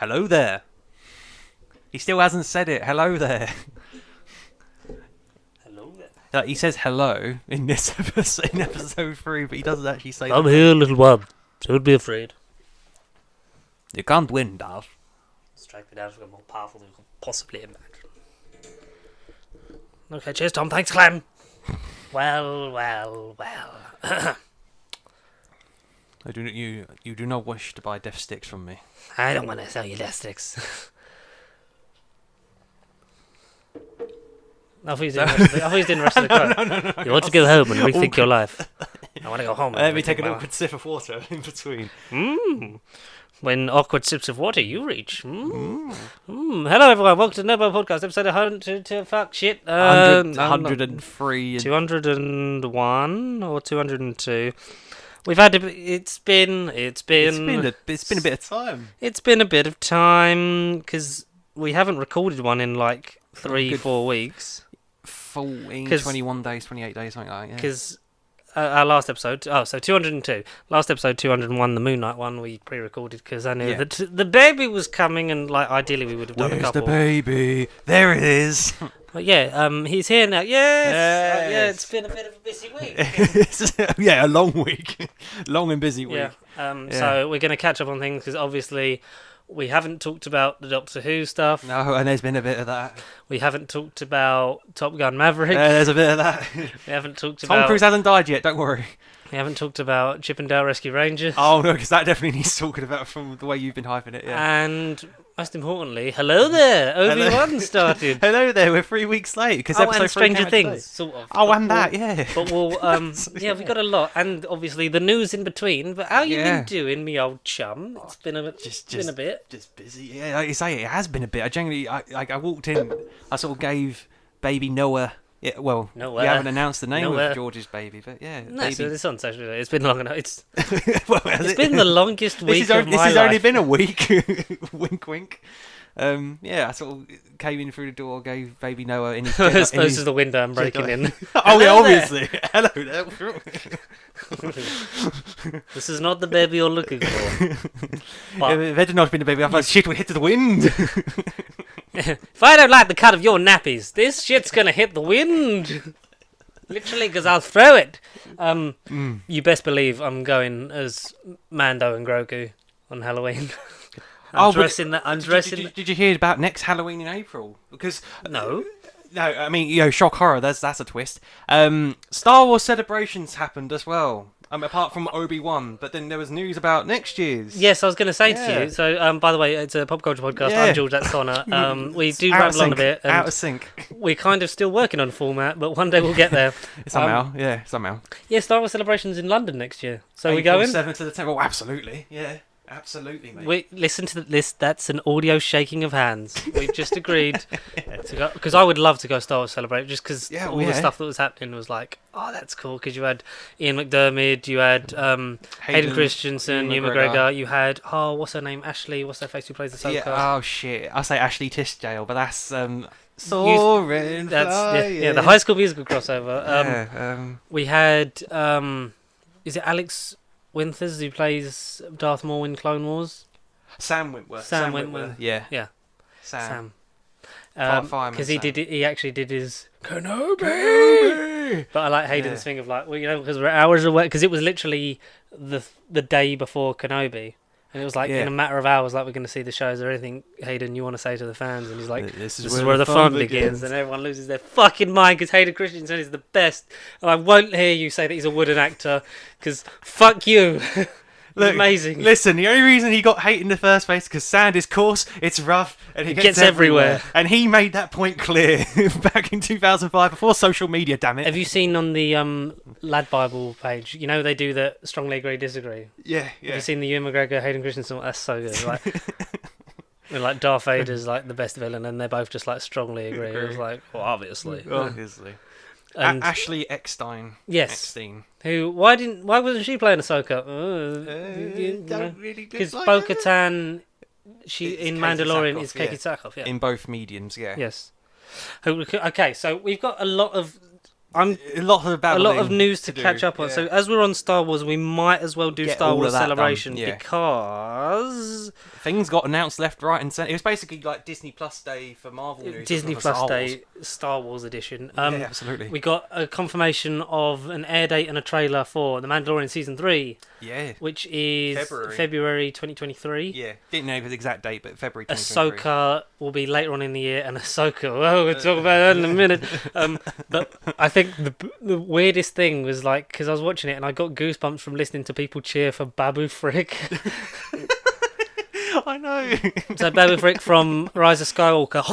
Hello there. He still hasn't said it. Hello there. Hello there. Like, he says hello in this episode, in episode 3, but he doesn't actually say. I'm here, little one. Don't be afraid. You can't win, Dad. Strike me down if I'm more powerful than you can possibly imagine. Okay, cheers, Tom. Thanks, Clem. Well. You do not wish to buy death sticks from me. I don't want to sell you death sticks. I thought he's doing the rest of the quote. No. You want to go home and rethink your life. I want to go home. Let me take an awkward sip of water in between. When awkward sips of water you reach. Hello everyone, welcome to Nobel Podcast, episode 100 fuck shit. 103. 201 or 202. We've had it's been a bit of time. It's been a bit of time because we haven't recorded one in like 3-4 weeks. 21 days, 28 days, something like that. Because our last episode, so 202. Last episode 201, the Moon Knight one, we pre-recorded because I knew that the baby was coming, and like ideally we would have done a couple. Where's the baby? There it is. But yeah, he's here now. Yes. It's been a bit of a busy week. Yeah, a long week, long and busy week. So we're going to catch up on things because obviously we haven't talked about the Doctor Who stuff. No, and there's been a bit of that. We haven't talked about Top Gun Maverick. There's a bit of that. We haven't talked about... Tom Cruise hasn't died yet, don't worry. We haven't talked about Chippendale Rescue Rangers. Oh, no, because that definitely needs talking about from the way you've been hyping it, yeah. And most importantly, hello there, Obi-Wan started. Hello there, we're 3 weeks late. Because and Stranger Things, sort of. Oh, and that, yeah. But we'll, we've got a lot. And obviously the news in between. But how you been doing, me old chum? It's been a bit. Just busy. Yeah, like you say, it has been a bit. I walked in, I sort of gave baby Noah... Yeah, well, we haven't announced the name of George's baby, but yeah. No, so it's on social media. It's been long enough. It's been the longest week of my life. This has only been a week. Wink, wink. I sort of came in through the door, gave baby Noah in his... I suppose it's the window I'm breaking in. Oh, yeah, obviously. Hello there. This is not the baby you're looking for. If it had not been the baby, I thought, shit, we hit to the wind. If I don't like the cut of your nappies, this shit's gonna hit the wind. Literally, because I'll throw it. You best believe I'm going as Mando and Grogu on Halloween. I'm dressing. Did you hear about next Halloween in April? Because no, I mean, shock horror. That's a twist. Star Wars celebrations happened as well. Apart from Obi-Wan, but then there was news about next year's. Yes, I was going to say to you. So, by the way, it's a pop culture podcast. Yeah. I'm George. That's Connor. We do ramble on a bit. And out of sync. We're kind of still working on a format, but one day we'll get there. Somehow. Yeah, Star Wars celebrations in London next year. So April we going? 7th to the 10th. Oh, absolutely. Yeah. Absolutely, mate. Listen to this. That's an audio shaking of hands. We've just agreed to go because I would love to go Star Wars celebrate just because all the stuff that was happening was like, oh, that's cool. Because you had Ian McDiarmid, you had Hayden Christensen, Ewan McGregor, you had what's her name? Ashley. What's her face? Who plays the Ahsoka? Yeah, oh shit! I say Ashley Tisdale, but that's Soaring. The High School Musical crossover. We had is it Alex Winters, who plays Darth Maul in Clone Wars? Sam Witwer. Sam Witwer. Yeah. Sam. Because he actually did his Kenobi. But I like Hayden's thing of like, well, because we're hours away. Because it was literally the day before Kenobi. And it was like, in a matter of hours, like, we're going to see the shows or anything, Hayden, you want to say to the fans? And he's like, this is where the fun begins. And everyone loses their fucking mind because Hayden Christensen is the best. And I won't hear you say that he's a wooden actor because fuck you. Look, amazing. Listen, the only reason he got hate in the first place is because sand is coarse, it's rough, and it gets everywhere. And he made that point clear back in 2005 before social media, damn it. Have you seen on the Lad Bible page, they do the strongly agree, disagree? Yeah. Have you seen the Ewan McGregor, Hayden Christensen? That's so good. Like Darth Vader's like the best villain, and they both just like strongly agree. It was like, well, obviously. And Ashley Eckstein. Yes. Eckstein. Who? Why wasn't she playing Ahsoka? Don't really because Bo-Katan, in Mandalorian is Katie Sackhoff. Yeah. In both mediums, yeah. Yes. Okay, so we've got a lot of a lot of news to catch up on. So as we're on Star Wars, we might as well do Star Wars Celebration because things got announced left, right, and centre. It was basically like Disney Plus Day for Marvel news. Disney Plus Day, Star Wars edition. Yeah, absolutely. We got a confirmation of an air date and a trailer for The Mandalorian Season 3. Yeah. Which is February 2023. Yeah. Didn't know the exact date, but February 2023. Ahsoka will be later on in the year, and Ahsoka, we'll talk about that in a minute. But I think the weirdest thing was like, because I was watching it and I got goosebumps from listening to people cheer for Babu Frick. I know. So Babu Frick from Rise of Skywalker.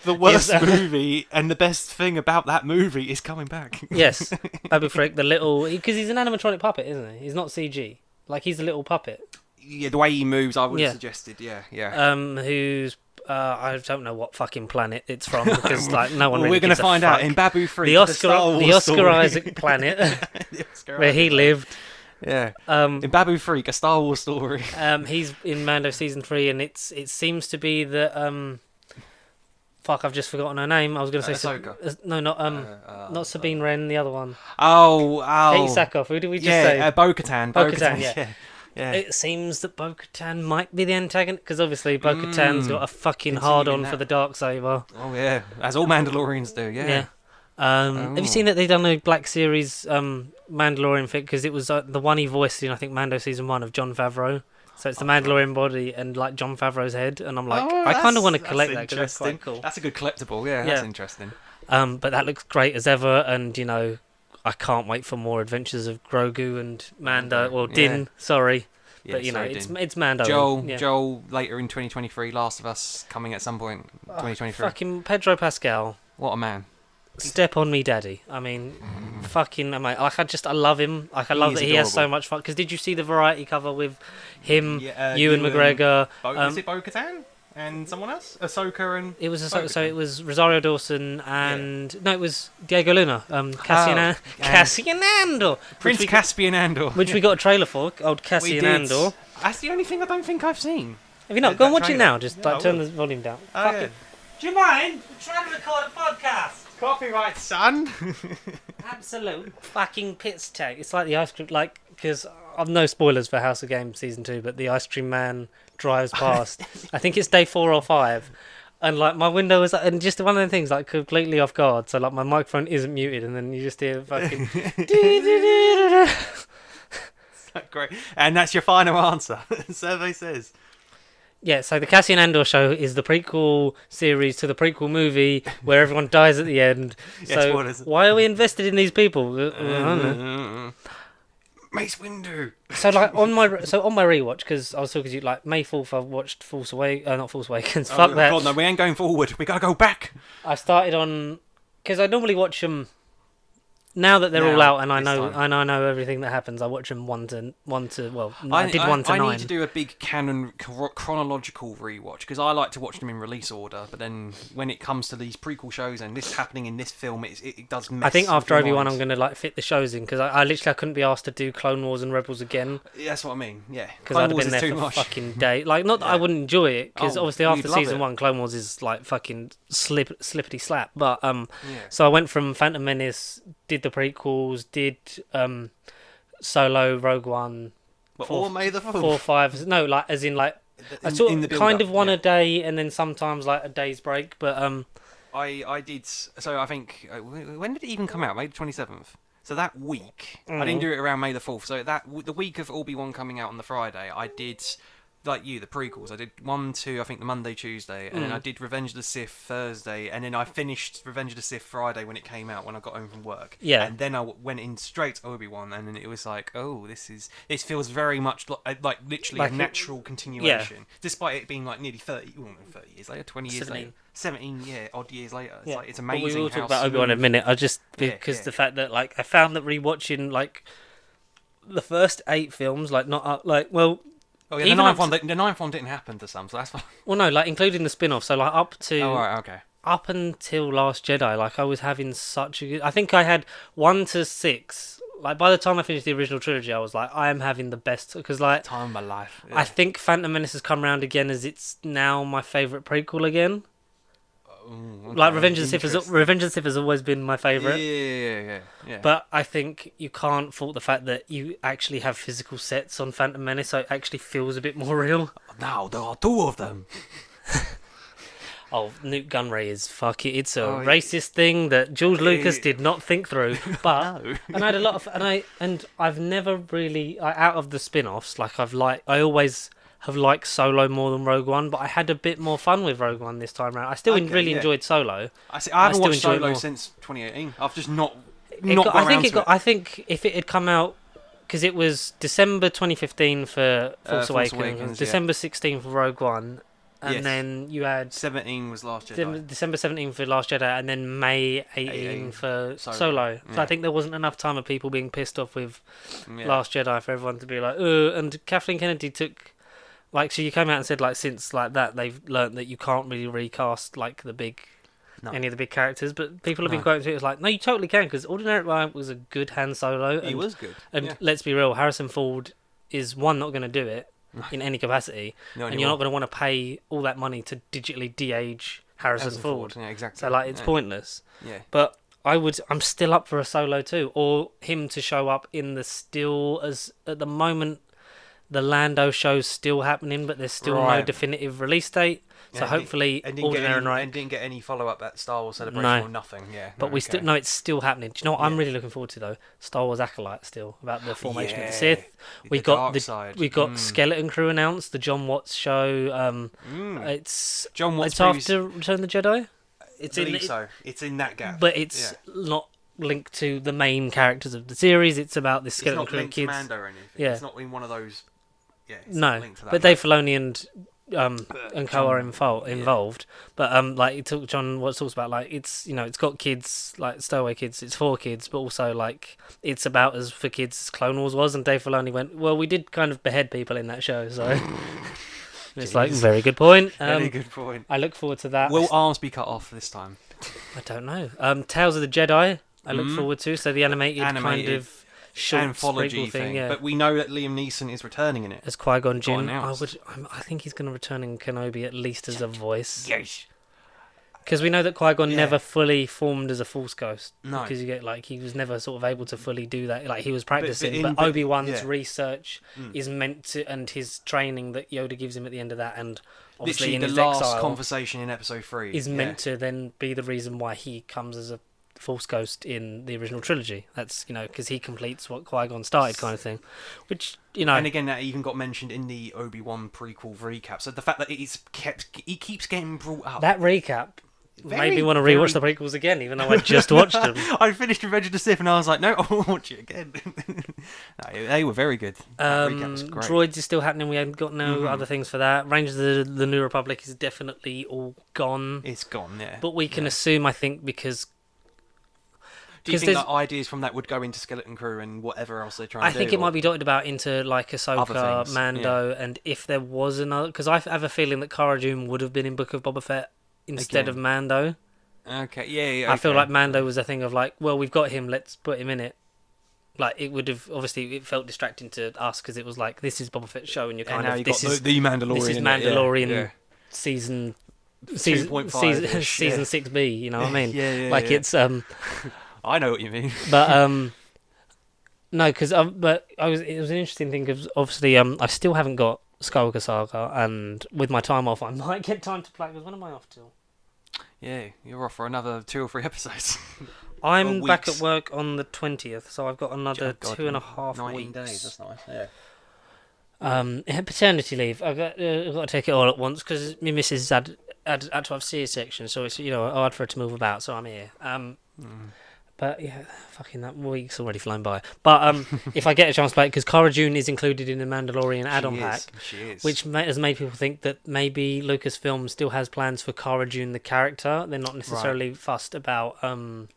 The worst movie and the best thing about that movie is coming back. Yes, Babu Frick, the little, because he's an animatronic puppet, isn't he? He's not CG. Like he's a little puppet. Yeah, the way he moves, I would have suggested. Yeah. Who's I don't know what fucking planet it's from because like no one. We're going to find out in Babu Frick, the Oscar Isaac planet where he lived. Yeah. In Babu Freak, a Star Wars story. He's in Mando Season 3, and it seems to be that fuck, I've just forgotten her name. I was going to say Ahsoka. No, not Sabine Wren, the other one. Oh. Kate Sackhoff. Who did we just say? Bo-Katan. Bo-Katan, yeah. It seems that Bo-Katan might be the antagonist because obviously Bo-Katan's got a fucking hard-on for the Darksaber. Oh yeah, as all Mandalorians do. Yeah. Have you seen that they've done a Black Series Mandalorian thing? Because it was the one he voiced in, I think, Mando Season 1 of John Favreau. So it's the Mandalorian body and like John Favreau's head, and I'm like, I kind of want to collect that because that's quite cool. That's a good collectible. Yeah, that's interesting. But that looks great as ever, and I can't wait for more adventures of Grogu and Mando or Din. Sorry. But it's Mando. Joel later in 2023. Last of Us coming at some point. 2023. Fucking Pedro Pascal. What a man. Step on me, daddy. I mean, fucking, I love him. Like, I love that he has so much fun. Because did you see the variety cover with him, Ewan McGregor? Is it Bo-Katan and someone else? Ahsoka and. It was Ahsoka, so it was Rosario Dawson and no, it was Diego Luna. Cassian Andor, Prince Caspian Andor, which we got a trailer for. Old Cassian Andor. That's the only thing I don't think I've seen. Have you not? Go and watch it now. Just turn the volume down. Do you mind? We're trying to record a podcast. Copyright, son. Absolute fucking piss take. It's like the ice cream, because I've no spoilers for House of Games Season 2, but the ice cream man drives past. I think it's day 4 or 5. And like my window is, and just one of the things like completely off guard. So like my microphone isn't muted, and then you just hear fucking. Great, and that's your final answer. Survey says. Yeah, so the Cassian Andor show is the prequel series to the prequel movie where everyone dies at the end. So why are we invested in these people? Mace Windu. So like on my rewatch, because I was talking to you like May 4th, I watched not Force Awakens. Fuck that. God, no, we ain't going forward. We gotta go back. I started on because I normally watch them. Now that they're all out and I know everything that happens, I watch them one to. Well, I did 1 to 9. I need to do a big canon chronological rewatch because I like to watch them in release order. But then when it comes to these prequel shows and this happening in this film, it does mess. I think after Obi-Wan, I'm going to fit the shows in because I literally couldn't be asked to do Clone Wars and Rebels again. Yeah, that's what I mean. Yeah, because I'd have been there for fucking day. Like, not that I wouldn't enjoy it because obviously after season 1, Clone Wars is like fucking slippity slap. But so I went from Phantom Menace. Did the prequels, did Solo, Rogue One, all May the 4th? 4, 5. No, like as in like I sort of kind of one a day, and then sometimes like a day's break. But I did. So I think when did it even come out? May the 27th. So that week, I didn't do it around May the 4th. So the week of Obi-Wan coming out on the Friday, I did. Like the prequels. I did 1, 2, I think the Monday, Tuesday, and then I did Revenge of the Sith Thursday, and then I finished Revenge of the Sith Friday when it came out when I got home from work. Yeah. And then I went in straight to Obi-Wan, and then it was like, oh, this feels very much like literally a natural continuation, despite it being like nearly 30 years later, 20 years 17. later. 17 odd years later. It's like it's amazing. But we will talk about Obi-Wan in a minute. Because the fact that like I found that rewatching like the first 8 films, like not like well. Oh yeah, the ninth one didn't happen to some, so that's fine. Well, no, like including the spin-off, so like up to up until Last Jedi, like I was having such a good. I think I had 1 to 6. Like by the time I finished the original trilogy, I was like, I am having the best because like time of my life. Yeah. I think Phantom Menace has come around again as it's now my favourite prequel again. Okay, Like Revenge of the Sith has always been my favourite. Yeah. But I think you can't fault the fact that you actually have physical sets on Phantom Menace, so it actually feels a bit more real. Now there are 2 of them. Oh, Newt Gunray is it's a racist thing that George Lucas did not think through. But No. and I had a lot of I've never really out of the spin-offs, like I always have liked Solo more than Rogue One, but I had a bit more fun with Rogue One this time around. I still really enjoyed Solo. I haven't watched Solo since 2018. I've just not I think if it had come out, because it was December 2015 for Force Awakens, December 16 for Rogue One, and then you had 17 was Last Jedi. December 17 for Last Jedi, and then May 18 for Solo. So I think there wasn't enough time of people being pissed off with Last Jedi for everyone to be like, and Kathleen Kennedy took, like, so you came out and said, like, since like that they've learnt that you can't really recast like any of the big characters, but people have been quoting to it as like, no, you totally can, because Ordinary Life was a good Han Solo. He was good. And let's be real, Harrison Ford is not going to do it in any capacity, and you're not going to want to pay all that money to digitally de-age Harrison Ford. Yeah, exactly. So like, it's pointless. Yeah. But I'm still up for a Solo too, or him to show up in as at the moment the Lando show's still happening, but there's still no definitive release date. So hopefully, and didn't get any follow up at Star Wars Celebration or nothing. Yeah, but we still it's still happening. Do you know what I'm really looking forward to though? Star Wars Acolyte still, about the formation of the Sith. We got Skeleton Crew announced, the John Watts show. It's John Watts. It's after Return of the Jedi. It's in that gap, but it's not linked to the main characters of the series. It's about the Skeleton Crew kids. It's not linked to Mando or anything. Yeah, it's not in one of those. Yeah, it's no, linked to that but Dave Filoni and co are involved. But like John Watts talks about, like, it's it's got kids, like Stowaway Kids. It's for kids, but also like it's about as for kids as Clone Wars was. And Dave Filoni went, well, we did kind of behead people in that show, so. It's like, very good point. Very good point. I look forward to that. Will arms be cut off this time? I don't know. Tales of the Jedi. I look forward to. So the animated kind of short anthology thing. Yeah. But we know that Liam Neeson is returning in it as Qui-Gon Jinn. I think he's going to return in Kenobi at least as a voice. Yes. Because we know that Qui-Gon never fully formed as a Force ghost. No. Because you get, like, he was never sort of able to fully do that. Like, he was practicing, but Obi-Wan's research is meant to, and his training that Yoda gives him at the end of that, and obviously literally in the his last conversation in Episode 3 is meant to then be the reason why he comes as a Force ghost in the original trilogy. That's, because he completes what Qui-Gon started, kind of thing. Which, and again, that even got mentioned in the Obi-Wan prequel recap. So the fact that he keeps getting brought up. That recap made me want to rewatch the prequels again, even though I just watched them. I finished Revenge of the Sith and I was like, no, I want to watch it again. No, they were very good. That recap was great. Droids is still happening. We haven't got no other things for that. Rangers of the New Republic is definitely all gone. It's gone, yeah. But we can assume, I think, because... Do you think that ideas from that would go into Skeleton Crew and whatever else they're trying to do? I think it might be dotted about into, like, Ahsoka, Mando, and if there was another... Because I have a feeling that Cara Dune would have been in Book of Boba Fett instead of Mando. Okay, yeah. I feel like Mando was a thing of, like, well, we've got him, let's put him in it. Like, it would have... Obviously, it felt distracting to us, because it was like, this is Boba Fett's show, and you're kind of... This is the Mandalorian. This is Mandalorian season 6B, you know what I mean? Yeah. It's... I know what you mean. But no, because it was an interesting thing because obviously I still haven't got Skywalker Saga, and with my time off I might get time to play. Because when am I off till? Yeah, you're off for another 2 or 3 episodes. I'm back at work on the 20th, so I've got another 2.5 19 weeks. days. That's nice. Yeah. Paternity leave. I've got to take it all at once because my missus had to have C-section, so it's hard for her to move about. So I'm here. But yeah, fucking that week's already flown by. But if I get a chance to play it, because Cara Dune is included in the Mandalorian add-on pack, she is. which has made people think that maybe Lucasfilm still has plans for Cara Dune the character. They're not necessarily fussed about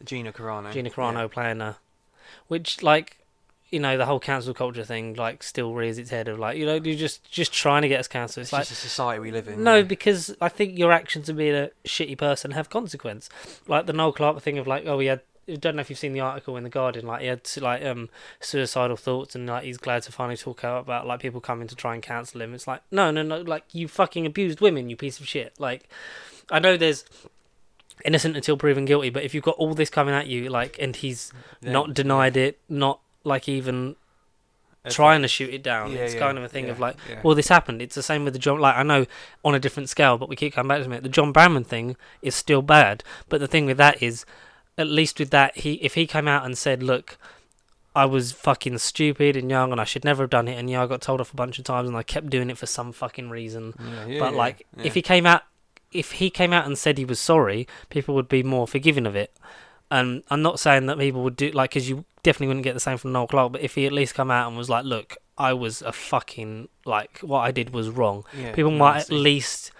Gina Carano playing her, which, like, the whole cancel culture thing, like, still rears its head of, like, you're just trying to get us cancelled. It's like, just a society we live in. No, because I think your actions of being a shitty person have consequence. Like the Noel Clarke thing of, like, I don't know if you've seen the article in The Guardian, like, he had suicidal thoughts, and, like, he's glad to finally talk out about, like, people coming to try and cancel him. It's like, no, like, you fucking abused women, you piece of shit. Like, I know there's innocent until proven guilty. But if you've got all this coming at you, like, and he's not denied it, not like even trying to shoot it down. It's kind of a thing of like, well, this happened. It's the same with the John. Like, I know on a different scale, but we keep coming back to it. The John Bramman thing is still bad, but the thing with that is, at least with that, if he came out and said, "Look, I was fucking stupid and young, and I should never have done it, and I got told off a bunch of times, and I kept doing it for some fucking reason." If he came out and said he was sorry, people would be more forgiving of it. And I'm not saying that people would do, like, because you definitely wouldn't get the same from Noel Clarke, but if he at least come out and was like, "Look, I was a fucking, like, what I did was wrong," people might at least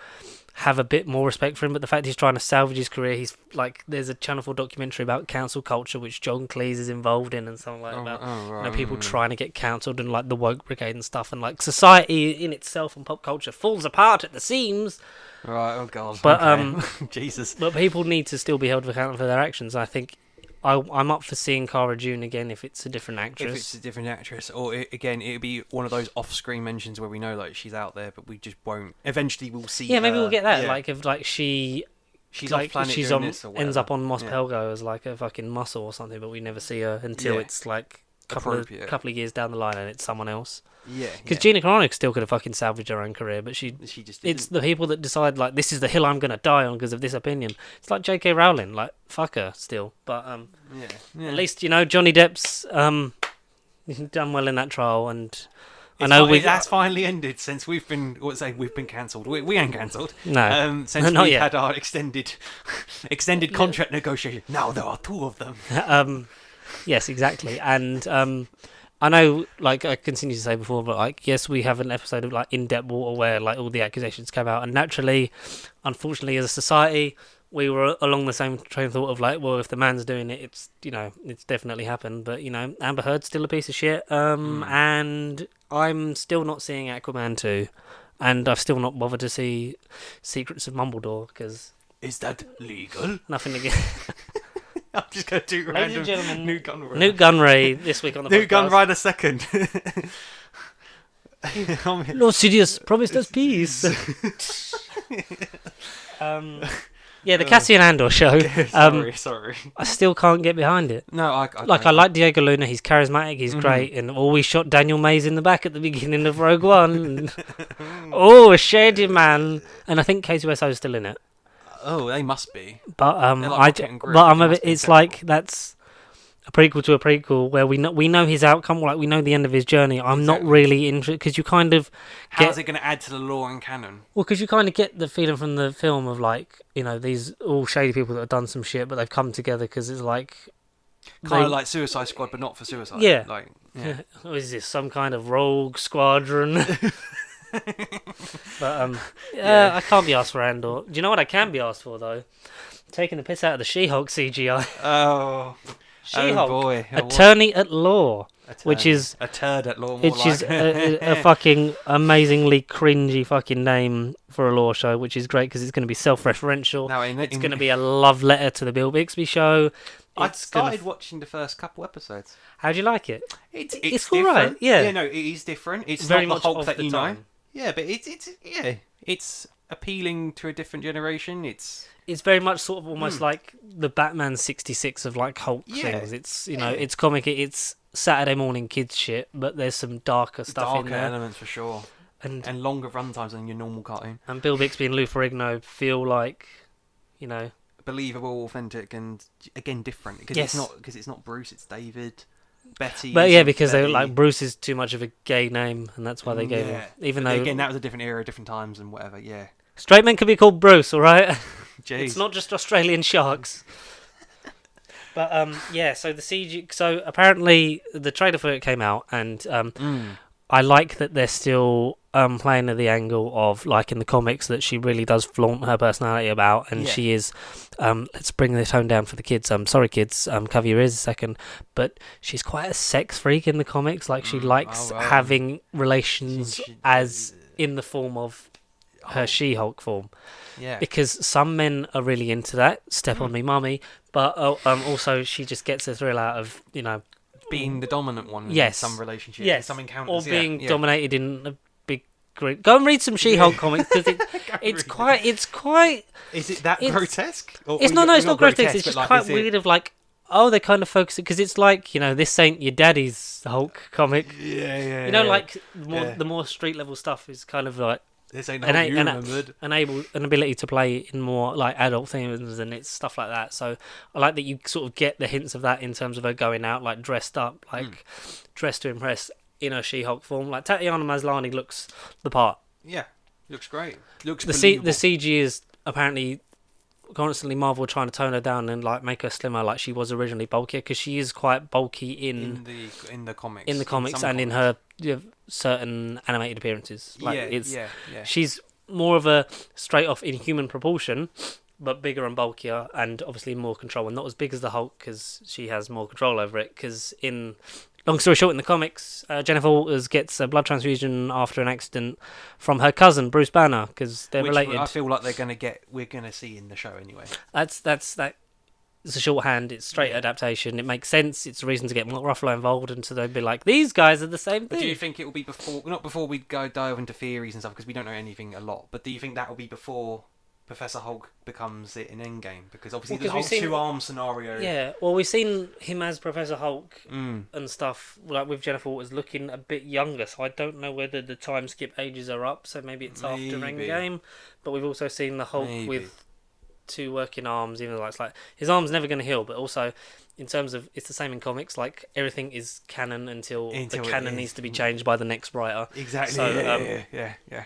have a bit more respect for him. But the fact he's trying to salvage his career, he's like, there's a Channel 4 documentary about cancel culture, which John Cleese is involved in, and something like that. People trying to get cancelled, and like the woke brigade and stuff, and like society in itself and pop culture falls apart at the seams. Right, oh god. But Jesus. But people need to still be held accountable for their actions. I think I'm up for seeing Cara June again if it's a different actress. If it's a different actress, or again, it'd be one of those off-screen mentions where we know like she's out there, but we just won't. Eventually, we'll see. Yeah, maybe we'll get that. Like if like she's like, off planet doing this or ends up on Mos Pelgo as like a fucking muscle or something, but we never see her until it's like couple of years down the line and it's someone else. Yeah, because Gina Carano still could have fucking salvaged her own career, but she just didn't. It's the people that decide like, this is the hill I'm gonna die on because of this opinion. It's like J.K. Rowling, like, fuck her still, but at least Johnny Depp's done well in that trial, and I know that's finally ended since we've been cancelled. We ain't cancelled. No, since we've had our extended contract negotiation. Now there are two of them. Yes, exactly, and I know, like I continue to say before, but like, yes, we have an episode of like In Depth Water where like all the accusations came out, and naturally, unfortunately, as a society, we were along the same train of thought of like, well, if the man's doing it, it's it's definitely happened. But Amber Heard's still a piece of shit, and I'm still not seeing Aquaman 2, and I've still not bothered to see Secrets of Mumbledore because is that legal? Nothing to get. I'm just going to do Ladies random and gentlemen, Newt Gunray this week on the podcast. Newt Gunray second. Lord Sidious promised us peace. The Cassian Andor show. Sorry. I still can't get behind it. No, I like Diego Luna. He's charismatic. He's great. And we shot Daniel Mays in the back at the beginning of Rogue One. A shady man. And I think K2SO is still in it. Oh, they must be. But I'm a bit. It's like that's a prequel to a prequel where we know his outcome. Like we know the end of his journey. I'm not really interested because you kind of. How's it going to add to the lore and canon? Well, because you kind of get the feeling from the film of like these all shady people that have done some shit, but they've come together because it's like. Kind of like Suicide Squad, but not for suicide. Yeah. What is this, some kind of rogue squadron? But I can't be asked for Andor. Do you know what I can be asked for though? Taking the piss out of the She-Hulk CGI. Oh, She-Hulk, boy. Attorney at Law, which is a turd at law. Which is a fucking amazingly cringy fucking name for a law show, which is great because it's going to be self-referential. Now, it's going to be a love letter to the Bill Bixby show. I started watching the first couple episodes. How do you like it? It's all right. Yeah. Yeah, no, it is different. It's very not much the Hulk of that the you time. know. Yeah, but it's appealing to a different generation. It's very much sort of almost like the Batman 66 of like Hulk things. It's it's comic. It's Saturday morning kids shit, but there's some darker stuff in there. Elements for sure, and longer run times than your normal cartoon. And Bill Bixby and Lou Ferrigno feel like, believable, authentic, and again different because it's not Bruce, it's David. Betty, but because they like Bruce is too much of a gay name, and that's why they gave him. Even though again that was a different era, different times, and whatever. Yeah, straight men can be called Bruce, all right. Jeez. It's not just Australian sharks. But so the CG. So apparently the trailer for it came out, and I like that they're still playing at the angle of like in the comics that she really does flaunt her personality about, and she is. Let's bring the tone down for the kids. Sorry, kids. Cover your ears a second. But she's quite a sex freak in the comics. Like she likes having relations as in the form of her She-Hulk form. Yeah. Because some men are really into that. Step on me, mummy. But also she just gets a thrill out of being the dominant one. In some relationship. Yes. Some encounters. Or being dominated in a big great. Go and read some She-Hulk comics because it's quite. Is it that grotesque? It's not grotesque. It's just like, quite weird. Of like, oh, they kind of focus it because it's like, this ain't your daddy's Hulk comic. Yeah. Like the more street level stuff is kind of like this ain't how you remembered. An ability to play in more like adult themes and it's stuff like that. So I like that you sort of get the hints of that in terms of her going out like dressed up, like dressed to impress in her She-Hulk form. Like Tatiana Maslany looks the part. Yeah, looks great. Looks the CG is apparently constantly Marvel trying to tone her down and like make her slimmer, like she was originally bulkier, because she is quite bulky in the comics. In the comics and in her certain animated appearances. Like she's more of a straight off Inhuman proportion, but bigger and bulkier, and obviously more control, and not as big as the Hulk because she has more control over it. Because long story short, in the comics, Jennifer Walters gets a blood transfusion after an accident from her cousin Bruce Banner, because they're related. I feel like we're gonna see in the show anyway. That's it's a shorthand. It's straight adaptation. It makes sense. It's a reason to get Mark Ruffalo involved, and so they'd be like, these guys are the same thing. But do you think it will be not before we dive into theories and stuff, because we don't know anything a lot? But do you think that will be before Professor Hulk becomes it in Endgame? Because obviously the whole two-arm scenario. Yeah, well, we've seen him as Professor Hulk and stuff, like with Jennifer Walters looking a bit younger, so I don't know whether the time skip ages are up, so maybe it's after Endgame. But we've also seen the Hulk with two working arms, even though it's like his arm's never going to heal, but also in terms of it's the same in comics, like everything is canon until the canon needs to be changed by the next writer. Exactly. So, yeah.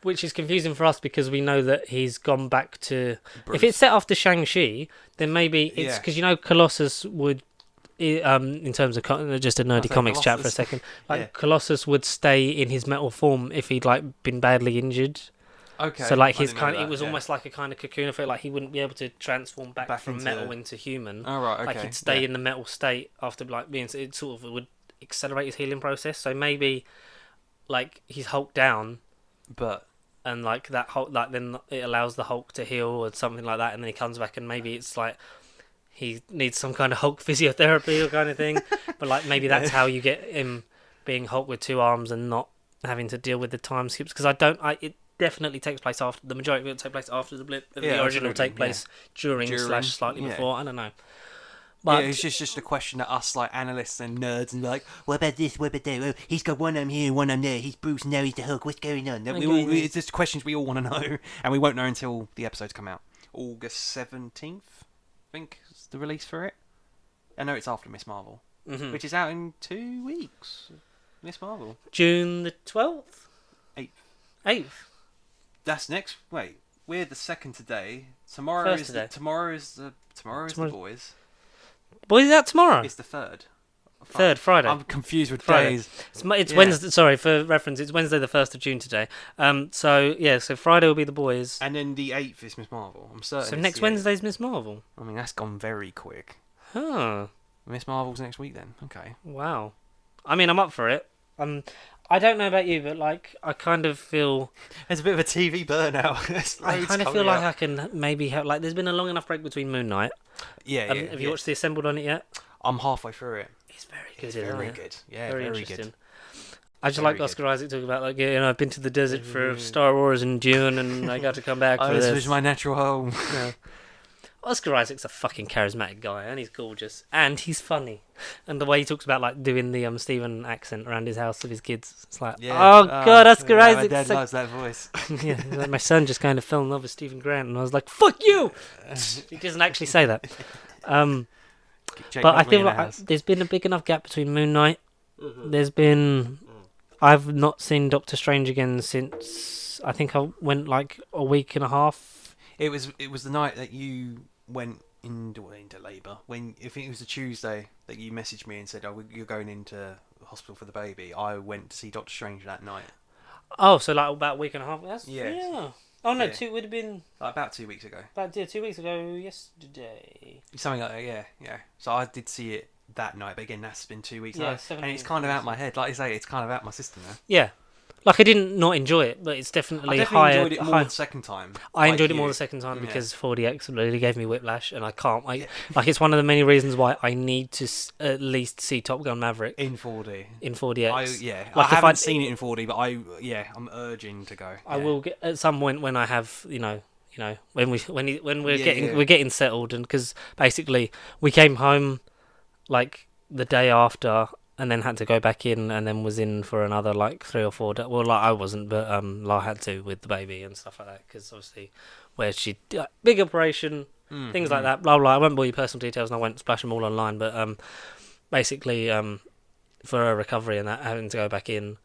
Which is confusing for us because we know that he's gone back to... Bruce. If it's set after Shang-Chi, then maybe it's... Because, Colossus would... in terms of just a nerdy comics chat for a second. Colossus would stay in his metal form if he'd, been badly injured. Okay. So, it was almost like a kind of cocoon effect. Like, he wouldn't be able to transform back from metal into human. Oh, right, okay. Like, he'd stay in the metal state after, being... It sort of would accelerate his healing process. So, maybe, he's Hulk down... But... And that Hulk, then it allows the Hulk to heal or something like that, and then he comes back, and maybe it's he needs some kind of Hulk physiotherapy or kind of thing. But maybe that's how you get him being Hulk with two arms and not having to deal with the time skips. Because it definitely takes place after the majority of it take place after the blip. The original take place during / slightly before. I don't know. But it's just a question that us analysts and nerds and what about this, what about that? Oh, he's got one arm here, one arm there. He's Bruce, and now he's the Hulk. What's going on? It's just questions we all want to know, and we won't know until the episodes come out. August 17th, I think, is the release for it. I know it's after Miss Marvel, which is out in 2 weeks. Miss Marvel. June the 12th? 8th. That's next. Wait, we're the 2nd today. Tomorrow is the boys. Boys, is that tomorrow? It's the 3rd. Friday. I'm confused with Friday. days. It's Wednesday. Sorry, for reference, it's Wednesday the 1st of June today. So Friday will be the boys. And then the 8th is Miss Marvel. I'm certain. So next Wednesday's Miss Marvel. I mean, that's gone very quick. Huh. Miss Marvel's next week then. Okay. Wow. I mean, I'm up for it. I don't know about you, but I kind of feel there's a bit of a TV burnout. I kind of feel like I can maybe have there's been a long enough break between Moon Knight. Have you watched the Assembled on it yet? I'm halfway through it. It's very good. Very good. Yeah, very interesting. Good. I just like Oscar Isaac talking about I've been to the desert for Star Wars and Dune, and I got to come back for this. This was my natural home. Yeah. Oscar Isaac's a fucking charismatic guy, and he's gorgeous, and he's funny, and the way he talks about doing the Stephen accent around his house with his kids, it's God, Oscar Isaac. My dad loves that voice. Yeah, my son just kind of fell in love with Stephen Grant, and I was like, "Fuck you!" He doesn't actually say that. But I feel there's been a big enough gap between Moon Knight. Mm-hmm. I've not seen Doctor Strange again since I think I went a week and a half. It was the night that you went into labour. I think it was a Tuesday that you messaged me and said, "Oh, you're going into hospital for the baby." I went to see Doctor Strange that night. Oh, so about a week and a half. Yeah. Oh no, it would have been about 2 weeks ago. 2 weeks ago yesterday. Something like that. Yeah. So I did see it that night, but again, that's been 2 weeks. Yeah, and it's kind of out of my head. Like you say, it's kind of out of my system now. Yeah. Like, I didn't not enjoy it, but it's definitely I definitely higher. enjoyed it more the second time. I enjoyed it more the second time because 4DX really gave me whiplash, and I can't. Like, it's one of the many reasons why I need to at least see Top Gun Maverick in 4D. In 4DX. Like, I haven't seen it in 4D, but I'm urging to go. I will get at some point when I have, when we're getting settled, and because basically we came home like the day after. And then had to go back in, and then was in for another like 3 or 4 days. Well, like I wasn't, but I had to with the baby and stuff like that, because obviously, where she big operation, things like that, blah blah. I won't bore you personal details, and I won't splash them all online. But basically, for her recovery and that, having to go back in,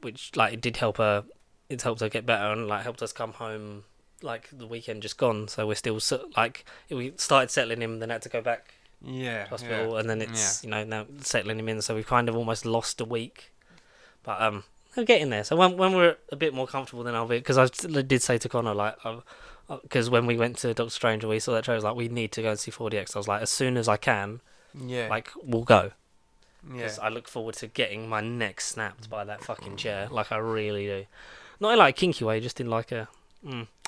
which like it did help her. It helped her get better, and like helped us come home like the weekend just gone. So we're still like we started settling him, then had to go back. Hospital, and then it's now settling him in, so we've kind of almost lost a week, but we're getting there. So when we're a bit more comfortable, then I'll be, because I did say to Connor, like, because when we went to Doctor Strange and we saw that trailer, I was like, we need to go and see 4DX. I was like, as soon as I can, like, we'll go. Because I look forward to getting my neck snapped by that fucking chair, like I really do. Not in like a kinky way, just in like a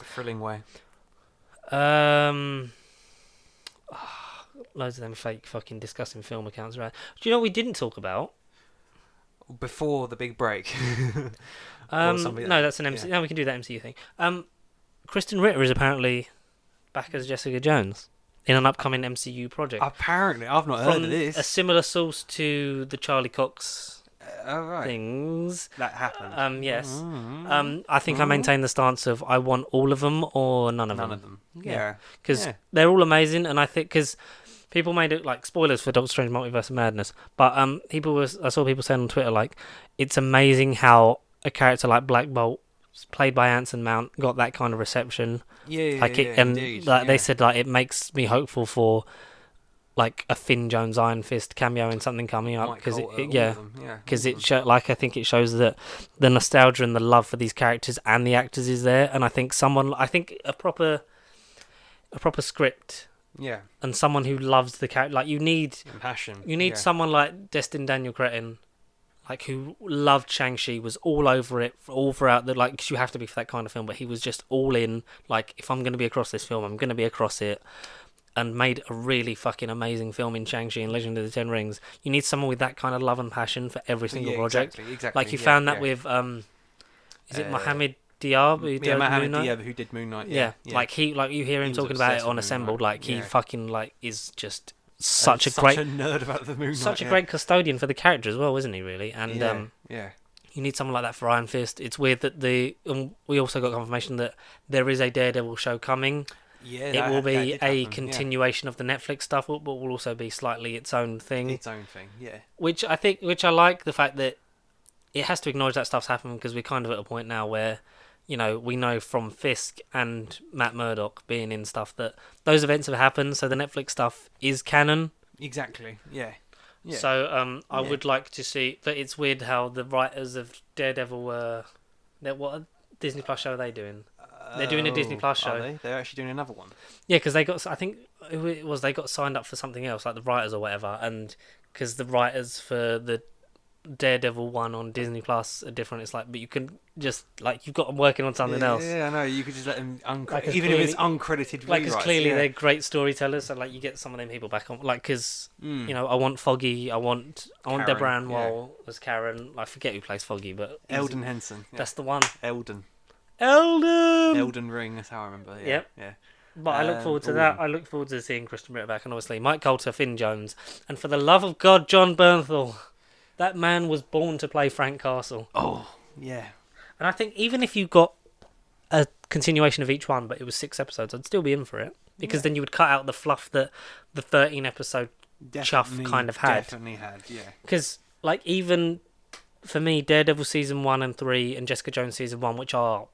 thrilling way. Loads of them fake fucking disgusting film accounts, right? Do you know what we didn't talk about? Before the big break. No, that's an MCU. No, we can do that MCU thing. Kristen Ritter is apparently back as Jessica Jones in an upcoming MCU project. Apparently, I've not heard of this. A similar source to the Charlie Cox things. That happened. Yes. I think I maintain the stance of I want all of them or none of them. None of them. Yeah. Because they're all amazing, and I think because people made it like spoilers for Doctor Strange Multiverse of Madness, but I saw people saying on Twitter like it's amazing how a character like Black Bolt, played by Anson Mount, got that kind of reception. They said like it makes me hopeful for like a Finn Jones Iron Fist cameo in something coming up, because I think it shows that the nostalgia and the love for these characters and the actors is there, and I think a proper script. Yeah. And someone who loves the character, like you need passion. You need someone like Destin Daniel Cretton, like who loved Shang-Chi, was all over it, all throughout the like. Cause you have to be for that kind of film, but he was just all in. Like, if I'm going to be across this film, I'm going to be across it, and made a really fucking amazing film in Shang-Chi and Legend of the Ten Rings. You need someone with that kind of love and passion for every single project. Exactly. Like you found that with is it Mohammed Diab, Mohammed Diab, who did Moon Knight. Yeah. Like you hear him talking about it on Assembled. Like he fucking like is just such a nerd about the Moon Knight. Such a great custodian for the character as well, isn't he? Really, and you need someone like that for Iron Fist. It's weird that we also got confirmation that there is a Daredevil show coming. Yeah, it will be a continuation of the Netflix stuff, but will also be slightly its own thing. Which I like the fact that it has to acknowledge that stuff's happening, because we're kind of at a point now where, we know from Fisk and Matt Murdock being in stuff that those events have happened, so the Netflix stuff is canon. Exactly, yeah. So I would like to see, but it's weird how the writers of Daredevil what Disney Plus show are they doing? They're doing a Disney Plus show. Are they? They're actually doing another one. Yeah, because they got signed up for something else, like the writers or whatever, and because the writers for the Daredevil one on Disney Plus are different. It's like, but you can just like you've got them working on something else. Yeah, I know. You could just let them even if it's uncredited. Like, because clearly they're great storytellers, so like you get some of them people back on. Like, because I want Foggy, I want Deborah Ann Woll as Karen. I forget who plays Foggy, but Eldon Henson. That's the one. Elden Ring. That's how I remember. Yeah. But I look forward to that. I look forward to seeing Kristen Ritter back, and obviously Mike Coulter, Finn Jones, and for the love of God, John Bernthal. That man was born to play Frank Castle. Oh, yeah. And I think even if you got a continuation of each one, but it was 6 episodes, I'd still be in for it. Because then you would cut out the fluff that the 13-episode chuff kind of had. Definitely had, yeah. Because, like, even for me, Daredevil Season 1 and 3 and Jessica Jones Season 1, which are,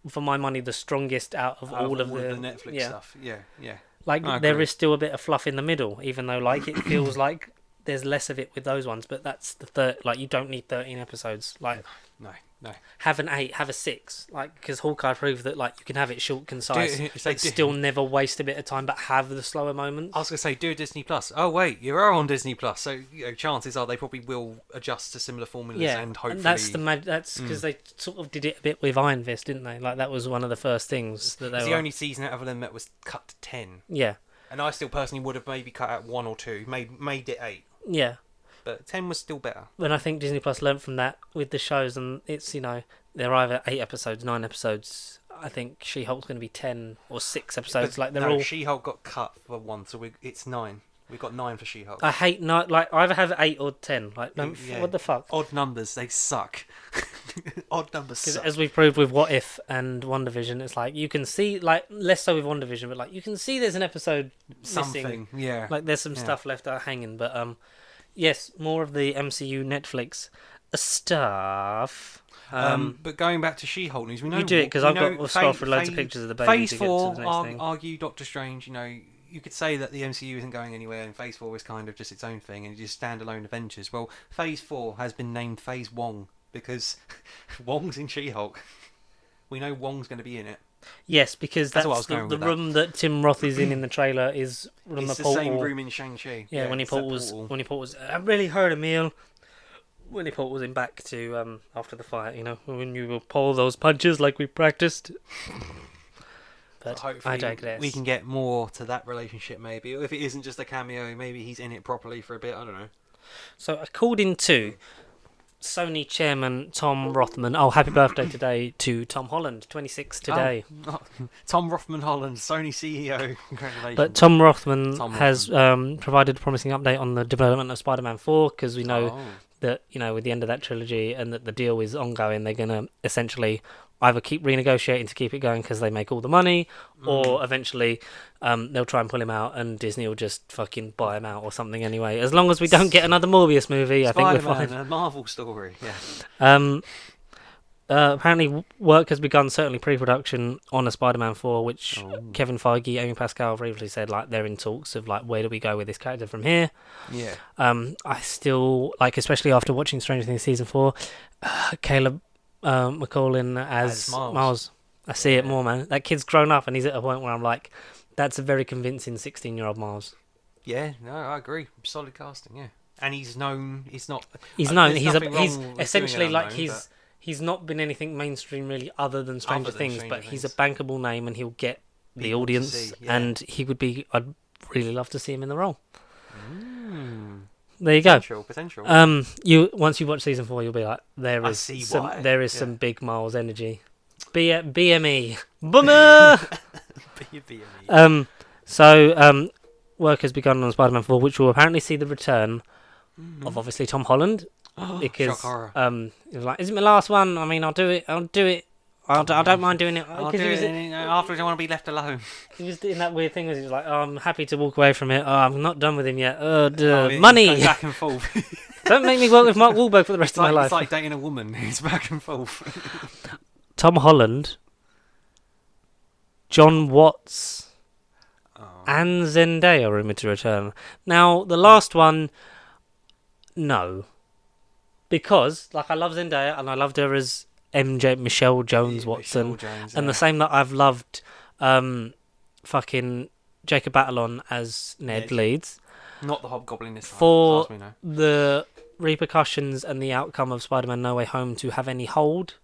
for my money, the strongest out of all of the Netflix stuff. Yeah. Like, there is still a bit of fluff in the middle, even though, like, it feels like there's less of it with those ones, but that's the third. Like, you don't need 13 episodes. Like, No. have an 8, have a 6. Like, because Hawkeye proved that like you can have it short, concise, but do- still never waste a bit of time, but have the slower moments. I was gonna say do a Disney Plus. Oh wait, you are on Disney Plus, so chances are they probably will adjust to similar formulas and hopefully. And that's because they sort of did it a bit with Iron Fist, didn't they? Like, that was one of the first things that they It's were. the only season out of them that was cut to 10. Yeah. And I still personally would have maybe cut out 1 or 2, made it 8. Yeah. But 10 was still better. And I think Disney Plus learned from that with the shows, and it's, they're either 8 episodes, 9 episodes. I think She-Hulk's going to be 10 or 6 episodes. But they're all. She-Hulk got cut for 1, so it's 9. We've got 9 for She-Hulk. I hate either have 8 or 10. Like, what the fuck? Odd numbers, they suck. Odd numbers suck. As we've proved with What If and WandaVision, it's like you can see, like, less so with WandaVision, but like you can see there's an episode missing. Yeah. Like, there's some stuff left out hanging, but yes, more of the MCU Netflix stuff. But going back to She-Hulk news, we know you do it because I've got to scroll through loads of pictures of the baby Phase to 4, get to the next thing. argue Doctor Strange. You could say that the MCU isn't going anywhere, and Phase 4 is kind of just its own thing and just standalone adventures. Well, Phase 4 has been named Phase Wong because Wong's in She-Hulk. We know Wong's going to be in it. Yes, because that's what I was going the with room that Tim Roth is in the trailer is from It's the the portal. same room in Shang-Chi. Yeah, when he portals, I really hurt Emil. When he portals him back to after the fight, when you will pull those punches like we practiced. But hopefully I digress. we can get more to that relationship maybe. Or if it isn't just a cameo, maybe he's in it properly for a bit. I don't know. So according to Sony chairman Tom Rothman, happy birthday today to Tom Holland, 26 today. Tom Rothman Holland, Sony CEO. Congratulations. But Tom Rothman has provided a promising update on the development of Spider-Man 4 because we know that, with the end of that trilogy and that the deal is ongoing, they're going to essentially either keep renegotiating to keep it going because they make all the money, or eventually they'll try and pull him out and Disney will just fucking buy him out or something anyway. As long as we don't get another Morbius movie, I think we're fine. A Marvel story, yeah. Apparently work has begun, certainly pre-production, on a Spider-Man 4, which Kevin Feige, Amy Pascal previously said they're in talks of where do we go with this character from here. Yeah. I still especially after watching Stranger Things season 4, Caleb McCollin as Miles. I see it more, man. That kid's grown up and he's at a point where I'm like, that's a very convincing 16-year-old Miles. Yeah, no, I agree. Solid casting, yeah. And he's known. He's not. He's known. He's essentially he's not been anything mainstream really other than Stranger Things, but he's a bankable name and he'll get the audience, and he would be. I'd really love to see him in the role. There you go. Potential. Once you watch season 4, you'll be like, there is some big Miles energy. BME. Bummer. BME. So work has begun on Spider-Man 4, which will apparently see the return of obviously Tom Holland. Because he was like, is it my last one? I mean, I'll do it. I don't mind doing it. After I don't want to be left alone. He was doing that weird thing where he was like, I'm happy to walk away from it. I'm not done with him yet. Money. Back and forth. Don't make me work with Mark Wahlberg for the rest of my life. It's like dating a woman who's back and forth. Tom Holland, John Watts, and Zendaya are rumoured to return. Now, the last one, no. Because, I love Zendaya, and I loved her as Michelle Jones Watson. And the same that I've loved fucking Jacob Batalon as Ned Leeds. Not the Hobgoblin this time. For the repercussions and the outcome of Spider-Man No Way Home to have any hold,